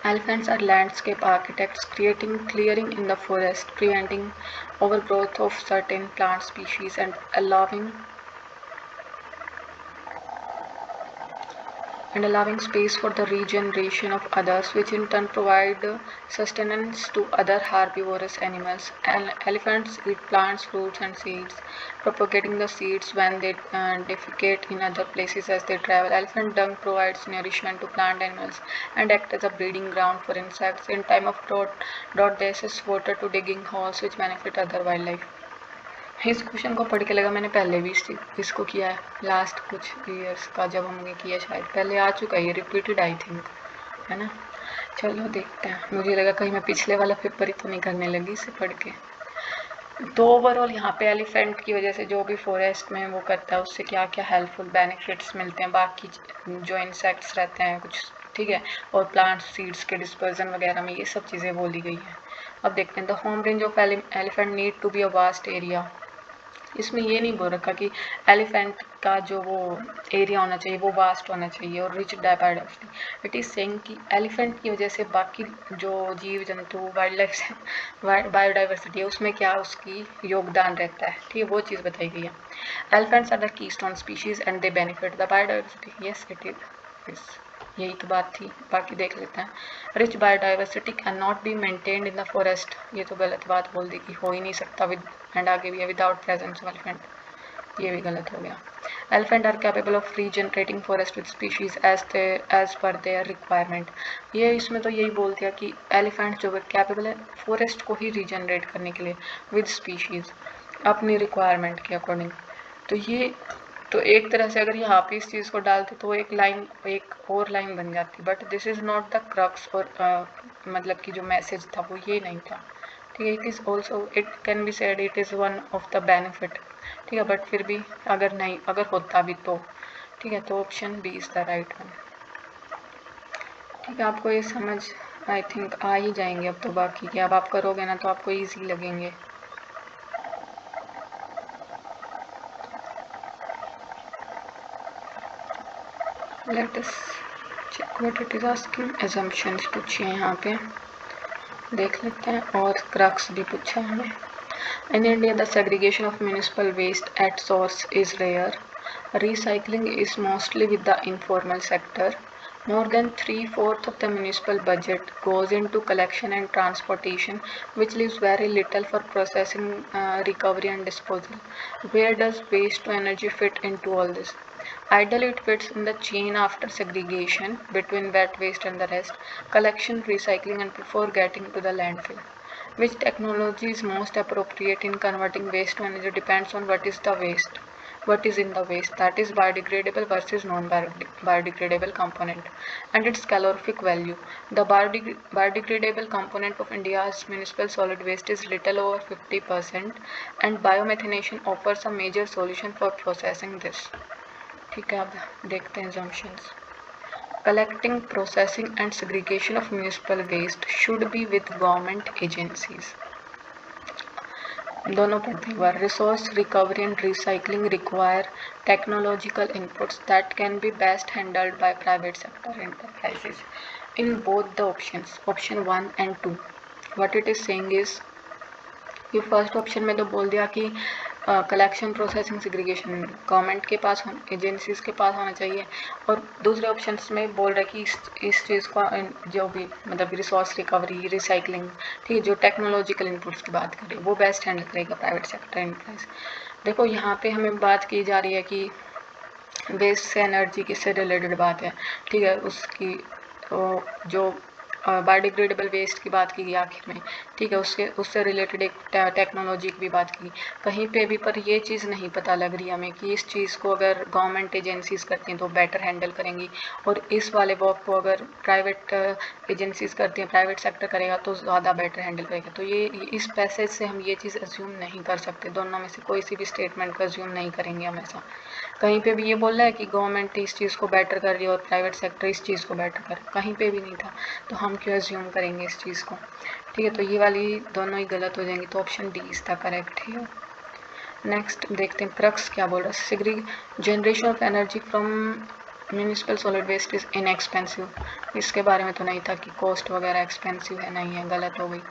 Elephants are landscape architects, creating clearing in the forest, preventing overgrowth of certain plant species and allowing space for the regeneration of others, which in turn provide sustenance to other herbivorous animals. Elephants eat plants, fruits, and seeds, propagating the seeds when they defecate in other places as they travel. Elephant dung provides nourishment to plant animals and act as a breeding ground for insects. In time of drought they access water to digging holes, which benefit other wildlife. इस question को पढ़ के लगा मैंने पहले भी इसको किया है, लास्ट कुछ ईयर्स का जब हमने किया, शायद पहले आ चुका है, ये रिपीटेड आई थिंक, है ना। चलो देखते हैं, मुझे लगा कहीं मैं पिछले वाला पेपर ही तो नहीं करने लगी इसे पढ़ के। तो ओवरऑल यहाँ पे एलिफेंट की वजह से जो भी फॉरेस्ट में वो करता है उससे क्या क्या हेल्पफुल बेनिफिट्स मिलते हैं, बाकी जो इंसेक्ट्स रहते हैं कुछ, ठीक है, और प्लांट सीड्स के डिस्पर्जन वगैरह में ये सब चीज़ें बोली गई हैं। अब देखते हैं, the home range of elephant need to be a vast area. इसमें ये नहीं बोल रखा कि एलिफेंट का जो वो एरिया होना चाहिए वो वास्ट होना चाहिए और rich biodiversity. It is saying कि एलिफेंट की वजह से बाकी जो जीव जंतु वाइल्ड लाइफ बायोडाइवर्सिटी है उसमें क्या उसकी योगदान रहता है, ठीक है, वो चीज़ बताई गई है। Elephants are the keystone species and they benefit the biodiversity. Yes it is, यही तो बात थी, बाकी देख लेते हैं। Rich biodiversity can not be maintained in the forest, ये तो गलत बात बोल दी कि हो ही नहीं सकता विद, एंड आगे भी है विदाउट प्रेजेंस ऑफ एलिफेंट, ये भी गलत हो गया। Elephant are capable of regenerating forest with species as per their requirement. ये इसमें तो यही बोल दिया कि एलिफेंट जो है कैपेबल है फॉरेस्ट को ही रीजनरेट करने के लिए विद स्पीशीज अपनी रिक्वायरमेंट के अकॉर्डिंग। तो ये तो एक तरह से अगर यहाँ पे इस चीज़ को डालते तो एक लाइन, एक और लाइन बन जाती, but this is not the crux, और मतलब कि जो मैसेज था वो ये नहीं था, ठीक है। It is also, it can be said it is one of the benefit, ठीक है, बट फिर भी अगर नहीं, अगर होता भी तो, ठीक है, तो option B is the right one, ठीक है। आपको ये समझ आई थिंक आ ही जाएंगे अब तो, बाकी कि अब आप करोगे ना तो आपको ईजी लगेंगे। Let us check what it is asking. assumptions पूछिए यहाँ पे, देख लेते हैं, और क्रक्स भी पूछा है हमें। In India, the segregation of municipal waste at source is rare. Recycling is mostly with the informal sector. More than 3/4 of the municipal budget goes into collection and transportation, which leaves very little for processing, recovery and disposal. Where does waste to energy fit into all this? Ideally, it fits in the chain after segregation between wet waste and the rest, collection, recycling, and before getting to the landfill. Which technology is most appropriate in converting waste to energy depends on what is the waste, what is in the waste, that is biodegradable versus non-biodegradable component, and its calorific value. The biodegradable component of India's municipal solid waste is little over 50%, and biomethanation offers a major solution for processing this. ठीक है, अब देखते हैं assumptions. Collecting, processing and segregation of municipal waste should be with government agencies. दोनों पढ़ते हैं। Resource recovery and recycling require technological inputs that can be best handled by private sector enterprises. In both the options, option 1 and 2, what it is saying is, ये first option में तो बोल दिया कि collection, processing, segregation government के पास, agencies के पास होना चाहिए, और दूसरे ऑप्शंस में बोल रहा है कि इस चीज़ का जो भी मतलब रिसोर्स रिकवरी, रिसाइकलिंग, ठीक है, जो टेक्नोलॉजिकल इनपुट्स की बात करें वो बेस्ट हैंडल करेगा प्राइवेट सेक्टर एंटरप्राइज। देखो यहाँ पे हमें बात की जा रही है कि वेस्ट से एनर्जी किससे रिलेटेड बात है, ठीक है, उसकी जो बायोडिग्रेडेबल वेस्ट की बात की गई आखिर में, ठीक है, उससे रिलेटेड एक टेक्नोलॉजी की भी बात की कहीं पे भी, पर ये चीज़ नहीं पता लग रही हमें कि इस चीज़ को अगर गवर्नमेंट एजेंसीज करती हैं तो बेटर हैंडल करेंगी, और इस वाले वर्क को अगर प्राइवेट एजेंसीज करती हैं, प्राइवेट सेक्टर करेगा तो ज़्यादा बेटर हैंडल करेगा। तो ये इस पैसेज से हम ये चीज़ अज्यूम नहीं कर सकते, दोनों में से कोई सी भी स्टेटमेंट को अज्यूम नहीं करेंगे हमेशा। कहीं पे भी ये बोल रहा है कि गवर्नमेंट इस चीज़ को बेटर कर रही है और प्राइवेट सेक्टर इस चीज़ को बेटर कर, कहीं पे भी नहीं था, तो हम क्यों अज्यूम करेंगे इस चीज़ को, ठीक है। तो ये वाली दोनों ही गलत हो जाएंगी, तो option D is the correct है। नेक्स्ट देखते हैं क्रक्स क्या बोल रहा है। Generation of energy from municipal solid waste is inexpensive, इसके बारे में तो नहीं था कि कॉस्ट वगैरह एक्सपेंसिव है, नहीं है, गलत हो गई।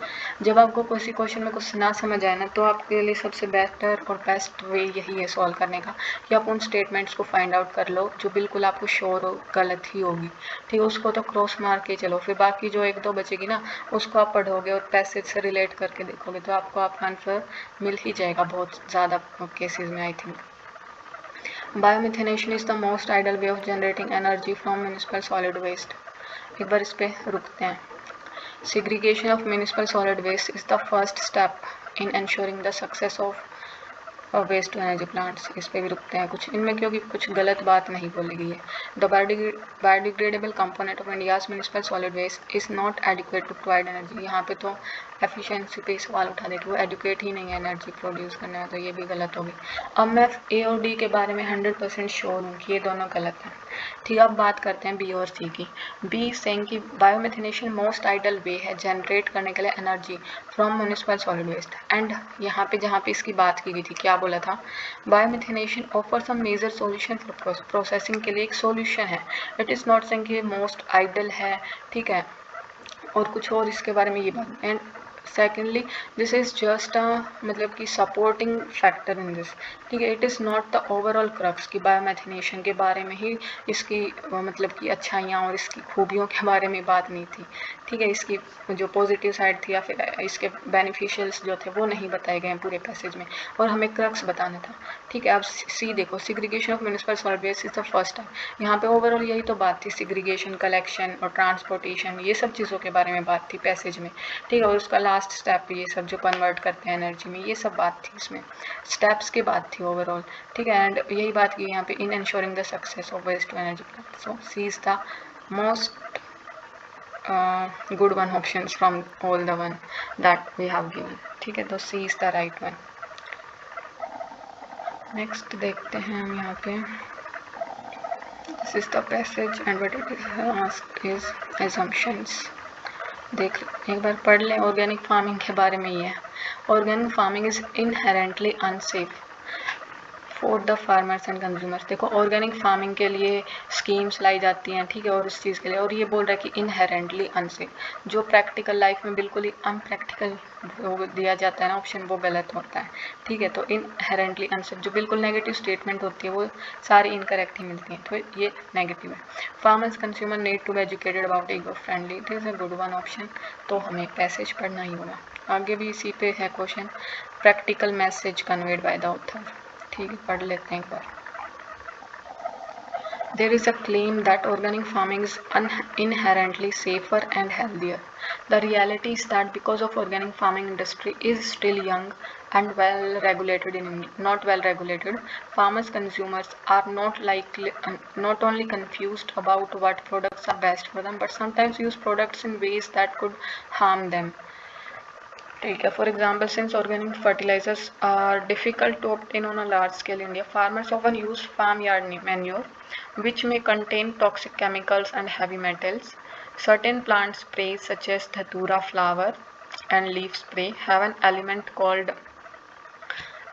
जब आपको किसी क्वेश्चन में कुछ ना समझ आए ना, तो आपके लिए सबसे बेटर और बेस्ट वे यही है सॉल्व करने का कि आप उन स्टेटमेंट्स को फाइंड आउट कर लो जो बिल्कुल आपको श्योर हो गलत ही होगी, ठीक है, उसको तो क्रॉस मार के चलो, फिर बाकी जो एक दो बचेगी ना उसको आप पढ़ोगे और पैसेज से रिलेट करके देखोगे तो आपको आपका आंसर मिल ही जाएगा बहुत ज़्यादा केसेस में, I think. Biomethanation is the most ideal way of generating energy from municipal solid waste. एक बार इस पे रुकते हैं। Segregation of municipal solid waste is the first step in ensuring the success of waste to energy plants, इस पे भी रुकते हैं कुछ इनमें, क्योंकि कुछ गलत बात नहीं बोली गई है। The biodegradable component of India's municipal solid waste is not adequate to provide energy, यहाँ पे तो एफिशिएंसी पे सवाल उठा देते, वो एडुकेट ही नहीं है एनर्जी प्रोड्यूस करने में, तो ये भी गलत होगी। अब मैं ए और डी के बारे में 100% श्योर हूँ कि ये दोनों गलत हैं, ठीक है। अब बात करते हैं बी और सी की। बी सेइंग कि बायोमेथिनेशन मोस्ट आइडियल वे है जनरेट करने के लिए energy from municipal solid waste, and यहाँ पे जहाँ पे इसकी बात की गई थी क्या बोला था, biomethanation offer some major solution for processing के लिए एक सॉल्यूशन है, इट इज़ नॉट सेइंग कि मोस्ट आइडियल है, ठीक है, और कुछ और इसके बारे में ये बात। And secondly this is just a मतलब कि सपोर्टिंग फैक्टर इन दिस, ठीक है, it is not the overall crux कि बायोमेथिनेशन के बारे में ही इसकी मतलब कि अच्छाइयाँ और इसकी खूबियों के बारे में बात नहीं थी, ठीक है, इसकी जो पॉजिटिव साइड थी या फिर इसके बेनिफिशियल्स जो थे वो नहीं बताए गए हैं पूरे पैसेज में, और हमें क्रक्स बताना था, ठीक है। अब सी देखो, segregation of municipal solid waste is the first time, यहाँ पे ओवरऑल यही तो बात थी, सिग्रीगेशन, कलेक्शन और ट्रांसपोर्टेशन, ये सब चीज़ों के बारे में बात थी पैसेज में, ठीक है, और उसका लास्ट स्टेप ये सब जो कन्वर्ट करते हैं एनर्जी में, ये सब बात थी इसमें, स्टेप्स की बात थी ओवरऑल, ठीक है। एंड यही बात की यहाँ पे in ensuring the success of waste to energy plant, so C is the most good one options from all the one that we have given, ठीक है, तो C is the right one। Next देखते हैं हम यहाँ पे, this is the passage and what it is asked is assumptions। देख एक बार पढ़ लें, ऑर्गेनिक फार्मिंग के बारे में ही है। Organic farming is inherently unsafe for the farmers and consumers. देखो ऑर्गेनिक फार्मिंग के लिए स्कीम्स लाई जाती हैं, ठीक है, और इस चीज़ के लिए, और ये बोल रहा है कि इनहेरेंटली अनसेफ, जो प्रैक्टिकल लाइफ में बिल्कुल ही अनप्रैक्टिकल दिया जाता है ना ऑप्शन, वो गलत होता है, ठीक है। तो इनहेरेंटली अनसेफ जो बिल्कुल नेगेटिव स्टेटमेंट होती है वो सारी इनकरेक्ट ही मिलती हैं, तो ये नेगेटिव है। Farmers consumer need to be educated about eco friendly, it is a good one option, तो हमें पैसेज पढ़ना ही होगा। आगे भी इसी पे है question, practical message conveyed by the author, ठीक है, पढ़ लेते हैं एक बार। There is a claim that organic farming is inherently safer and healthier. The reality is that because of organic farming industry is still young and well regulated in India, not well regulated, farmers consumers are not only confused about what products are best for them, but sometimes use products in ways that could harm them. ठीक है, for example since organic fertilizers are difficult to obtain on a large scale India, farmers often use farm yard manure which may contain toxic chemicals and heavy metals. Certain plant sprays such as dhatura flower and leaf spray have an element called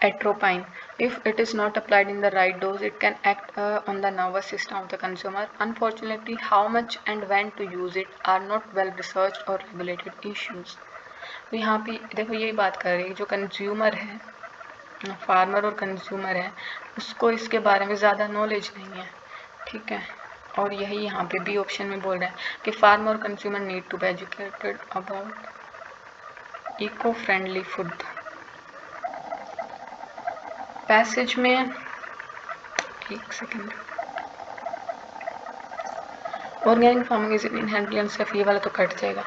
atropine. If it is not applied in the right dose, it can act on the nervous system of the consumer. Unfortunately, how much and when to use it are not well researched or regulated issues. तो यहाँ पे देखो यही बात कर रही है, जो कंज्यूमर है, फार्मर और कंज्यूमर है, उसको इसके बारे में ज़्यादा नॉलेज नहीं है, ठीक है, और यही यहाँ पे बी ऑप्शन में बोल रहे हैं कि फार्मर और consumer need to be educated about eco friendly food. Passage में एक second, organic farming is inherently unsafe, ये वाला तो कट जाएगा,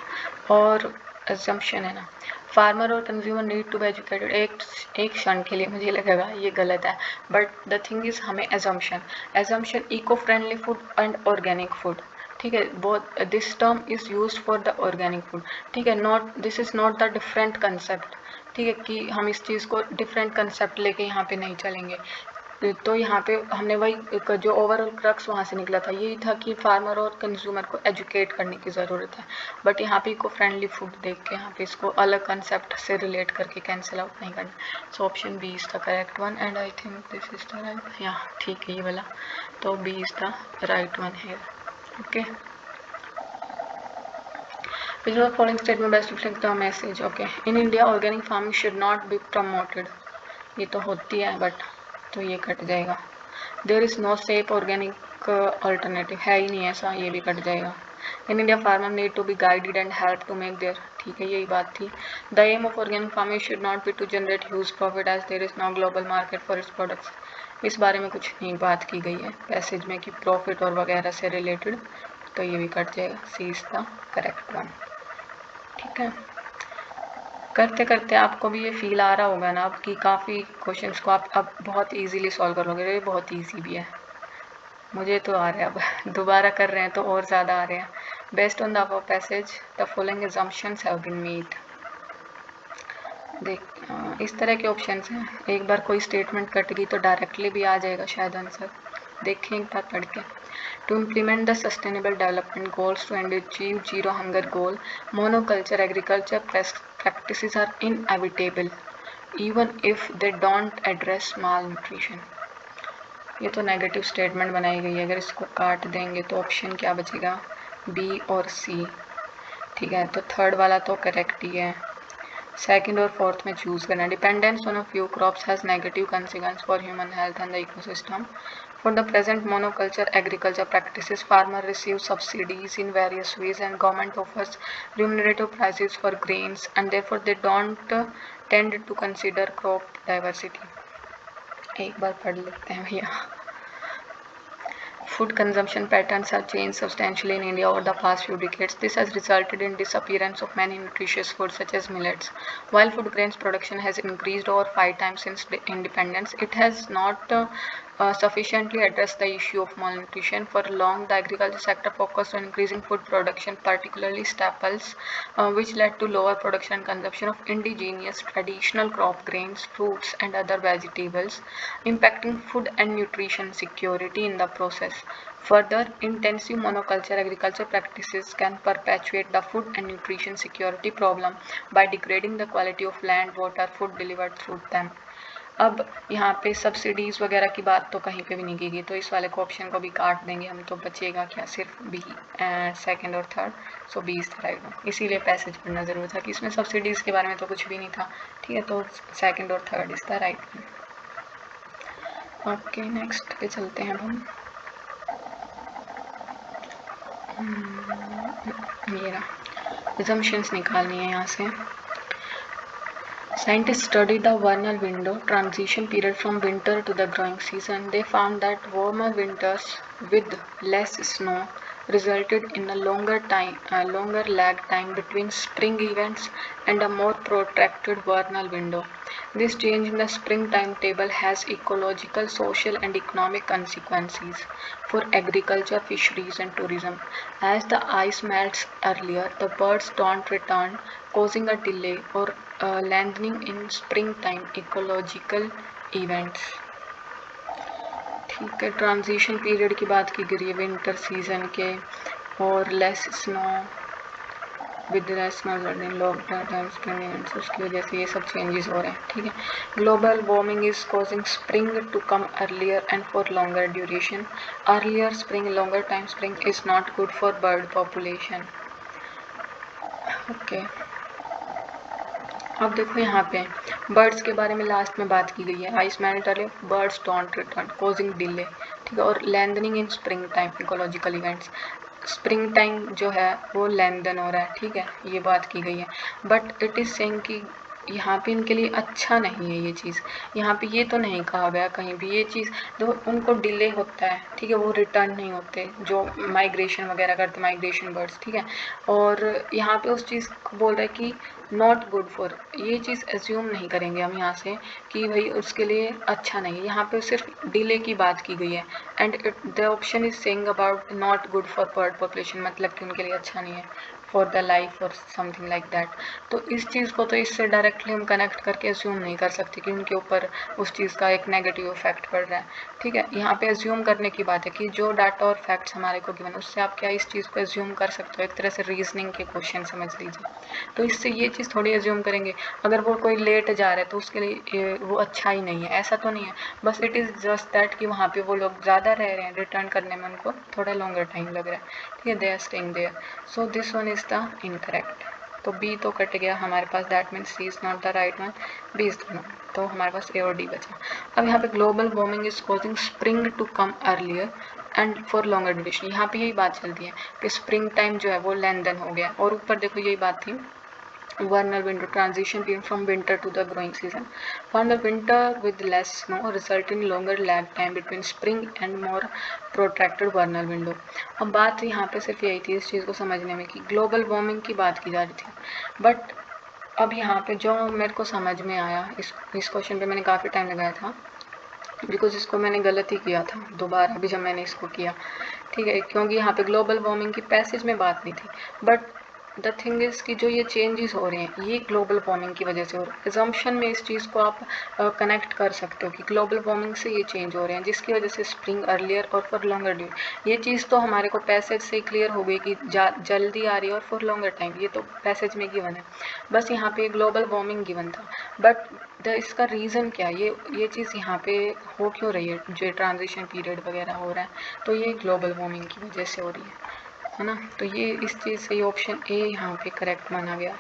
और assumption है ना, फार्मर और consumer need to be educated, एक क्षण के लिए मुझे लगेगा ये गलत है, बट द थिंग इज हमें assumption eco friendly food and organic food, ठीक है, both this term is use for the organic food, ठीक है, not this is not the different concept, ठीक है, कि हम इस चीज़ को डिफरेंट कंसेप्ट लेके यहाँ पे नहीं चलेंगे। तो यहाँ पे हमने वही जो ओवरऑल क्रक्स वहाँ से निकला था यही था कि फार्मर और कंज्यूमर को एजुकेट करने की ज़रूरत है, बट यहाँ पे इको फ्रेंडली फूड देख के यहाँ पे इसको अलग कंसेप्ट से रिलेट करके कैंसिल आउट नहीं करना। So option B is the correct one and I think this is the right, या ठीक है ये वाला, तो B is the right one है। Okay, which of the following statement best reflects the message? Okay, in India organic farming should not be promoted, ये तो होती है बट तो ये कट जाएगा। There is no safe organic alternative, है ही नहीं ऐसा, ये भी कट जाएगा। In India farmer need to be guided and help to make their, ठीक है यही बात थी। The aim of organic farming should not be to generate huge profit as there is no global market for its products, इस बारे में कुछ नहीं बात की गई है पैसेज में कि प्रॉफिट और वगैरह से रिलेटेड, तो ये भी कट जाएगा। सी इज़ द करेक्ट वन, ठीक है। करते करते आपको भी ये फील आ रहा होगा ना अब कि काफ़ी क्वेश्चंस को आप अब बहुत इजीली सॉल्व कर लोगे, ये बहुत इजी भी है, मुझे तो आ रहा है, अब दोबारा कर रहे हैं तो और ज़्यादा आ रहे हैं। Based on the above passage the following assumptions have been made, देख इस तरह के ऑप्शंस हैं, एक बार कोई स्टेटमेंट कट गई तो डायरेक्टली भी आ जाएगा शायद आंसर, देखें एक बार पढ़ के। To implement the Sustainable Development Goals to achieve Zero Hunger Goal, monoculture agriculture practices are inevitable, even if they don't address malnutrition. ये तो नेगेटिव स्टेटमेंट बनाई गई है, अगर इसको काट देंगे तो ऑप्शन क्या बचेगा, बी और सी, ठीक है। तो थर्ड वाला तो करेक्ट ही है, सेकंड और फोर्थ में चूज करना। Dependence on a few crops has negative consequence for human health and the ecosystem. For the present monoculture agriculture practices, farmers receive subsidies in various ways and government offers remunerative prices for grains and therefore they don't tend to consider crop diversity. एक बार पढ़ लेते हैं भैया। Food consumption patterns have changed substantially in India over the past few decades. This has resulted in disappearance of many nutritious foods such as millets. While food grains production has increased over 5 times since independence, it has not sufficiently addressed the issue of malnutrition. For long, the agriculture sector focused on increasing food production, particularly staples, which led to lower production and consumption of indigenous traditional crop grains, fruits, and other vegetables, impacting food and nutrition security in the process. Further, intensive monoculture agriculture practices can perpetuate the food and nutrition security problem by degrading the quality of land, water, food delivered through them. अब यहाँ पे subsidies वगैरह की बात तो कहीं पे भी नहीं की गई, तो इस वाले को ऑप्शन को भी काट देंगे हम, तो बचेगा क्या, सिर्फ बी सेकंड और third. So B is the right one, इसीलिए पैसेज पढ़ना ज़रूरी था कि इसमें सब्सिडीज़ के बारे में तो कुछ भी नहीं था, ठीक है। तो सेकंड और third is the right one. Okay, next पे चलते हैं हम। ये ना assumptions निकालनी है यहाँ से। Scientists studied the vernal window transition period from winter to the growing season. They found that warmer winters with less snow resulted in a longer lag time between spring events and a more protracted vernal window. This change in the spring timetable has ecological, social, and economic consequences for agriculture, fisheries, and tourism. As the ice melts earlier, the birds don't return, causing a delay or lengthening in springtime ecological events. ठीक है, transition period की बात की गई है winter season के, और less snow with less snow in long term spring events, उसकी वजह से ये सब चेंजेस हो रहे हैं, ठीक है। Global warming is causing spring to come earlier and for longer duration. Earlier spring, longer time spring is not good for bird population. Okay, अब देखो यहाँ पे बर्ड्स के बारे में लास्ट में बात की गई है, ice melt earlier, birds don't return causing delay, ठीक है। और लेंथनिंग इन spring time ecological events, spring time जो है वो लेंथन हो रहा है, ठीक है, ये बात की गई है। बट इट इज़ सेइंग कि यहाँ पे इनके लिए अच्छा नहीं है ये चीज़, यहाँ पे ये तो नहीं कहा गया कहीं भी ये चीज़, तो उनको डिले होता है, ठीक है, वो रिटर्न नहीं होते जो माइग्रेशन वगैरह करते, माइग्रेशन बर्ड्स, ठीक है। और यहाँ पे उस चीज़ को बोल रहा है कि नॉट गुड फॉर, ये चीज़ एज्यूम नहीं करेंगे हम यहाँ से कि भाई उसके लिए अच्छा नहीं है, यहाँ पे सिर्फ डिले की बात की गई है। And the option is saying about not good for bird population, मतलब कि उनके लिए अच्छा नहीं है। फॉर द लाइफ और समथिंग लाइक दैट। तो इस चीज़ को तो इससे डायरेक्टली हम कनेक्ट करके अस्यूम नहीं कर सकते कि उनके ऊपर उस चीज़ का एक नेगेटिव इफेक्ट पड़ रहा है। ठीक है, यहाँ पे अस्यूम करने की बात है कि जो डाटा और फैक्ट्स हमारे को गिवन, उससे आप क्या इस चीज़ को अस्यूम कर सकते हो, एक तरह से रीजनिंग के क्वेश्चन समझ लीजिए। तो इससे ये चीज़ थोड़ी अस्यूम करेंगे, अगर वो कोई लेट जा रहा है तो उसके लिए वो अच्छा ही नहीं है, ऐसा तो नहीं है। बस इट इज़ जस्ट दैट कि वहाँ पे वो लोग ज़्यादा रह रहे हैं, रिटर्न करने में उनको थोड़ा लॉन्गर टाइम लग रहा है। ठीक है, they are staying there, so this one is the incorrect. तो बी तो कट गया हमारे पास, that means C is not the right one, B is the no. तो हमारे पास ए और डी बचा। अब यहाँ पे global warming is causing spring to come earlier and for longer duration. यहाँ पे यही बात चलती है कि स्प्रिंग टाइम जो है वो लेंथन हो गया, और ऊपर देखो यही बात थी, vernal window transition period from winter to the growing season. Found the winter with less snow result in longer lag time between spring and more protracted vernal window. अब बात यहाँ पे सिर्फ यही थी इस चीज़ को समझने में कि ग्लोबल वार्मिंग की बात की जा रही थी, बट अब यहाँ पे जो मेरे को समझ में आया, इस क्वेश्चन पे मैंने काफ़ी टाइम लगाया था, बिकॉज इसको मैंने गलत ही किया था दोबारा भी जब मैंने इसको किया। ठीक है, क्योंकि यहाँ पे ग्लोबल वार्मिंग की पैसेज में बात नहीं थी, बट द थिंग इज़ कि जो ये चेंजेस हो रहे हैं ये ग्लोबल वार्मिंग की वजह से हो रहे हैं। एजम्पशन में इस चीज़ को आप कनेक्ट कर सकते हो कि ग्लोबल वार्मिंग से ये चेंज हो रहे हैं, जिसकी वजह से स्प्रिंग अर्लियर और फॉर लॉन्गर ड्यू। ये चीज़ तो हमारे को पैसेज से क्लियर हो गई कि जल्दी आ रही है और फॉर लॉन्गर टाइम, ये तो पैसेज में गिवन है। बस यहाँ पे ग्लोबल वार्मिंग गिवन था, बट इसका रीज़न क्या है, ये चीज़ यहाँ पे हो क्यों रही है, जो ट्रांजिशन पीरियड वगैरह हो रहा है, तो ये ग्लोबल वार्मिंग की वजह से हो रही है ना। तो ये इस चीज़ से ये ऑप्शन ए यहाँ पे करेक्ट माना गया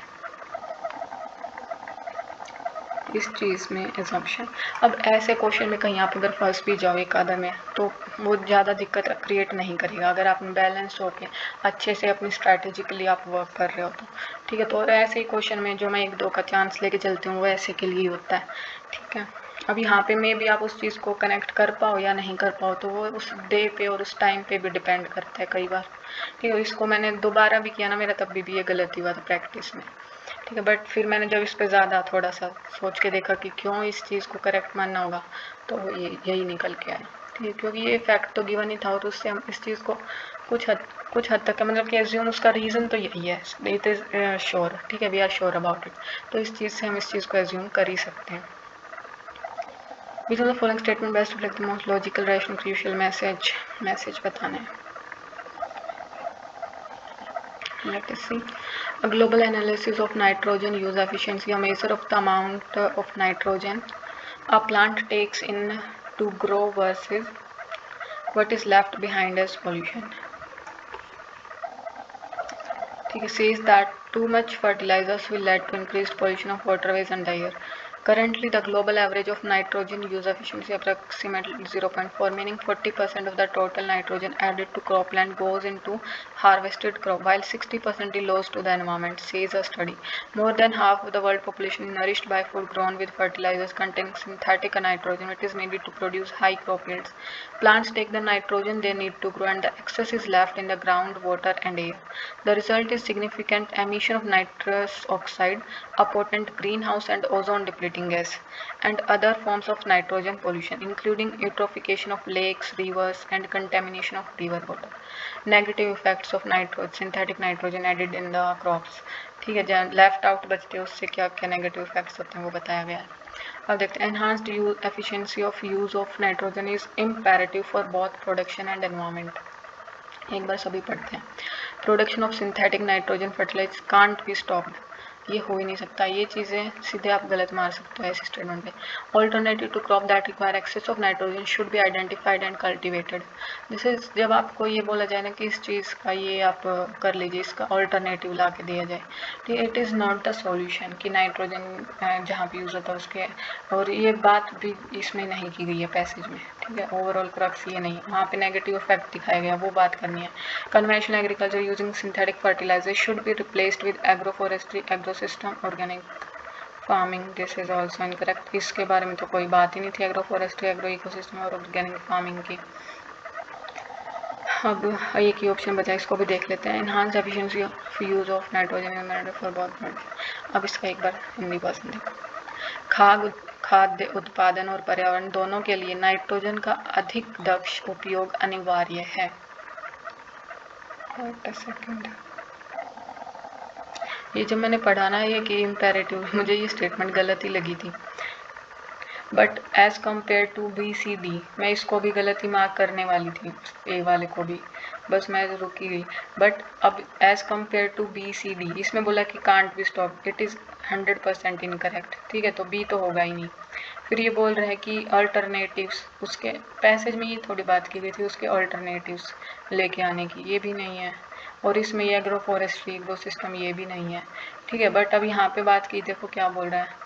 इस चीज़ में एजम्पशन। अब ऐसे क्वेश्चन में कहीं आप अगर फंस भी जाओ एक आधा में, तो वो ज़्यादा दिक्कत क्रिएट नहीं करेगा अगर आप बैलेंस होके अच्छे से अपनी स्ट्रैटेजिकली आप वर्क कर रहे हो तो। ठीक है, तो ऐसे ही क्वेश्चन में जो मैं एक दो का चांस लेके चलती हूँ वो ऐसे के लिए होता है। ठीक है, अब यहाँ पे मे भी आप उस चीज़ को कनेक्ट कर पाओ या नहीं कर पाओ, तो वो उस डे पे और उस टाइम पे भी डिपेंड करता है कई बार। ठीक है, इसको मैंने दोबारा भी किया ना, मेरा तब भी ये गलती हुआ था प्रैक्टिस में। ठीक है, बट फिर मैंने जब इस पर ज़्यादा थोड़ा सा सोच के देखा कि क्यों इस चीज़ को करेक्ट मानना होगा, तो ये यही निकल के आया। ठीक है, क्योंकि ये फैक्ट तो गिवन ही था, और उससे हम इस चीज़ को कुछ हद तक मतलब कि एज्यूम उसका रीज़न तो यही है, इट इज़ श्योर। ठीक है, we are sure about it, तो इस चीज़ से हम इस चीज़ को एज्यूम कर ही सकते हैं। Which of the following statement best reflect the most logical rational crucial message बताना है। Let us see. A global analysis of nitrogen use efficiency, a measure of the amount of nitrogen a plant takes in to grow versus what is left behind as pollution. ठीक है, says that too much fertilizers will lead to increased pollution of waterways and the air. Currently, the global average of nitrogen use efficiency approximately 0.4, meaning 40% of the total nitrogen added to cropland goes into harvested crop, while 60% is lost to the environment, says a study. More than half of the world population is nourished by food grown with fertilizers containing synthetic nitrogen, which is needed to produce high crop yields. Plants take the nitrogen they need to grow, and the excess is left in the ground, water, and air. The result is significant emission of nitrous oxide, a potent greenhouse and ozone depleting gas, and other forms of nitrogen pollution, including eutrophication of lakes, rivers, and contamination of river water. Negative effects of synthetic nitrogen added in the crops. ठीक है, जहाँ left out बचते हैं उससे क्या क्या negative effects होते हैं वो बताया गया है। अब देखते हैं, enhanced efficiency of use of nitrogen is imperative for both production and environment. एक बार सभी पढ़ते हैं। Production of synthetic nitrogen fertilizer can't be stopped, ये हो ही नहीं सकता, ये चीज़ें सीधे आप गलत मार सकते हो ऐसे स्टेटमेंट पे। Alternative to crop that require excess of nitrogen should be identified and cultivated. जैसे जब आपको ये बोला जाए ना कि इस चीज़ का ये आप कर लीजिए, इसका ऑल्टरनेटिव ला के दिया जाए, तो it is not the solution कि नाइट्रोजन जहाँ भी यूज़ होता है उसके, और ये बात भी इसमें नहीं की गई है पैसेज में। ठीक है, ओवरऑल क्रक्स ये नहीं, वहाँ पे नेगेटिव इफेक्ट दिखाया गया, वो बात करनी है। Conventional agriculture using synthetic fertiliser should be replaced with agroforestry, agrosystem, organic farming. This is also incorrect, इसके बारे में तो कोई बात ही नहीं थी, एग्रोफॉरेस्ट्री, एग्रो इकोसिस्टम और ऑर्गेनिक फार्मिंग की। अब एक ही ऑप्शन बचा, इसको भी देख लेते हैं। Enhance efficiency of use of nitrogen for both. अब इसका एक बार हिंदी वर्जन देखो। खाद्य उत्पादन और पर्यावरण दोनों के लिए नाइट्रोजन का अधिक दक्ष उपयोग अनिवार्य है। ये जब मैंने पढ़ा ना ये कि इम्पेरेटिव, मुझे ये स्टेटमेंट गलत ही लगी थी। But as compare to B C D, मैं इसको भी गलत ही मार्क करने वाली थी, ए वाले को भी, बस मैं रुकी गई। बट अब as compare to B C D, इसमें बोला कि can't be stop, it is 100% incorrect. ठीक है, तो बी तो होगा ही नहीं। फिर ये बोल रहे हैं कि अल्टरनेटिव्स, उसके पैसेज में ये थोड़ी बात की गई थी उसके अल्टरनेटिव्स लेके आने की, ये भी नहीं है। और इसमें ये एग्रो फॉरेस्ट्री इको सिस्टम, ये भी नहीं है। ठीक है, बट अब यहाँ पे बात की, देखो क्या बोल रहा है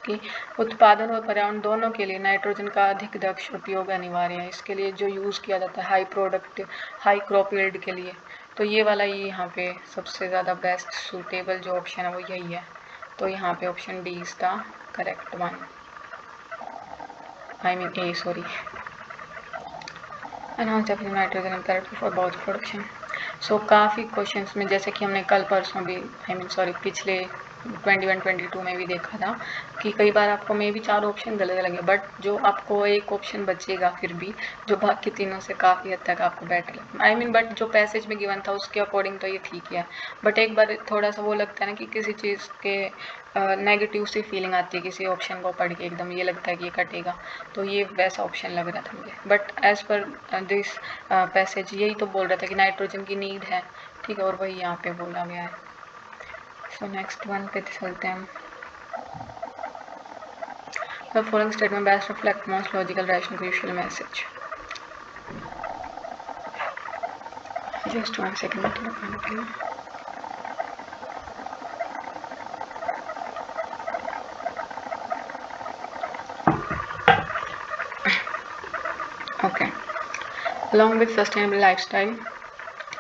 कि उत्पादन और पर्यावरण दोनों के लिए नाइट्रोजन का अधिक दक्ष उपयोग अनिवार्य है। इसके लिए जो यूज़ किया जाता है हाई क्रॉप यील्ड के लिए, तो ये वाला ये यहाँ पे सबसे ज़्यादा बेस्ट सूटेबल जो ऑप्शन है वो यही है। तो यहाँ पे option D is the correct one, I mean A, sorry. Enhance nitrogen imperative for bio production. So काफ़ी क्वेश्चंस में, जैसे कि हमने कल परसों भी, पिछले 21-22 में भी देखा था कि कई बार आपको मे भी 4 ऑप्शन गलत लगे, बट जो आपको एक ऑप्शन बचेगा फिर भी, जो बाकी तीनों से काफ़ी हद तक आपको बेटर लगे, बट जो पैसेज में गिवन था उसके अकॉर्डिंग तो ये ठीक है। बट एक बार थोड़ा सा वो लगता है ना कि किसी चीज़ के नेगेटिव सी फीलिंग आती है किसी ऑप्शन को पढ़ के, एकदम ये लगता है कि ये कटेगा, तो ये वैसा ऑप्शन लग रहा था मुझे। But as per this passage यही तो बोल रहा था कि नाइट्रोजन की नीड है। ठीक है, और वही यहाँ पे बोला गया है। सो नेक्स्ट वन पे चलते हैं। The following statement best reflect most logical, rational, crucial message. Just 1 second. Okay. Along with sustainable lifestyle,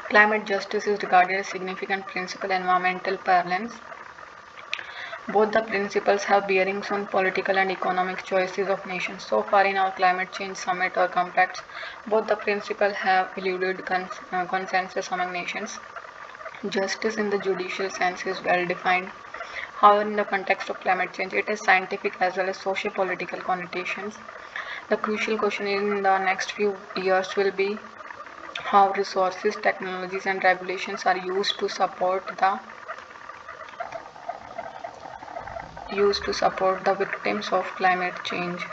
climate justice is regarded as a significant principle environmental balance. Both the principles have bearings on political and economic choices of nations. So far in our climate change summit or compacts, both the principles have eluded consensus among nations. Justice in the judicial sense is well defined. However, in the context of climate change, it has scientific as well as socio-political connotations. The crucial question in the next few years will be how resources, technologies, and regulations are used to support the victims of climate change.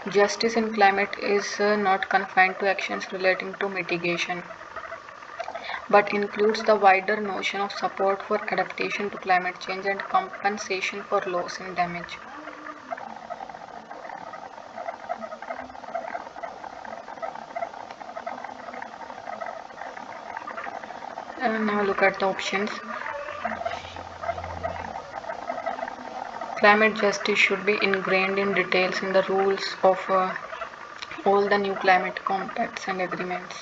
Justice in climate is not confined to actions relating to mitigation, but includes the wider notion of support for adaptation to climate change and compensation for loss and damage. And now look at the options. Climate justice should be ingrained in details in the rules of all the new climate compacts and agreements.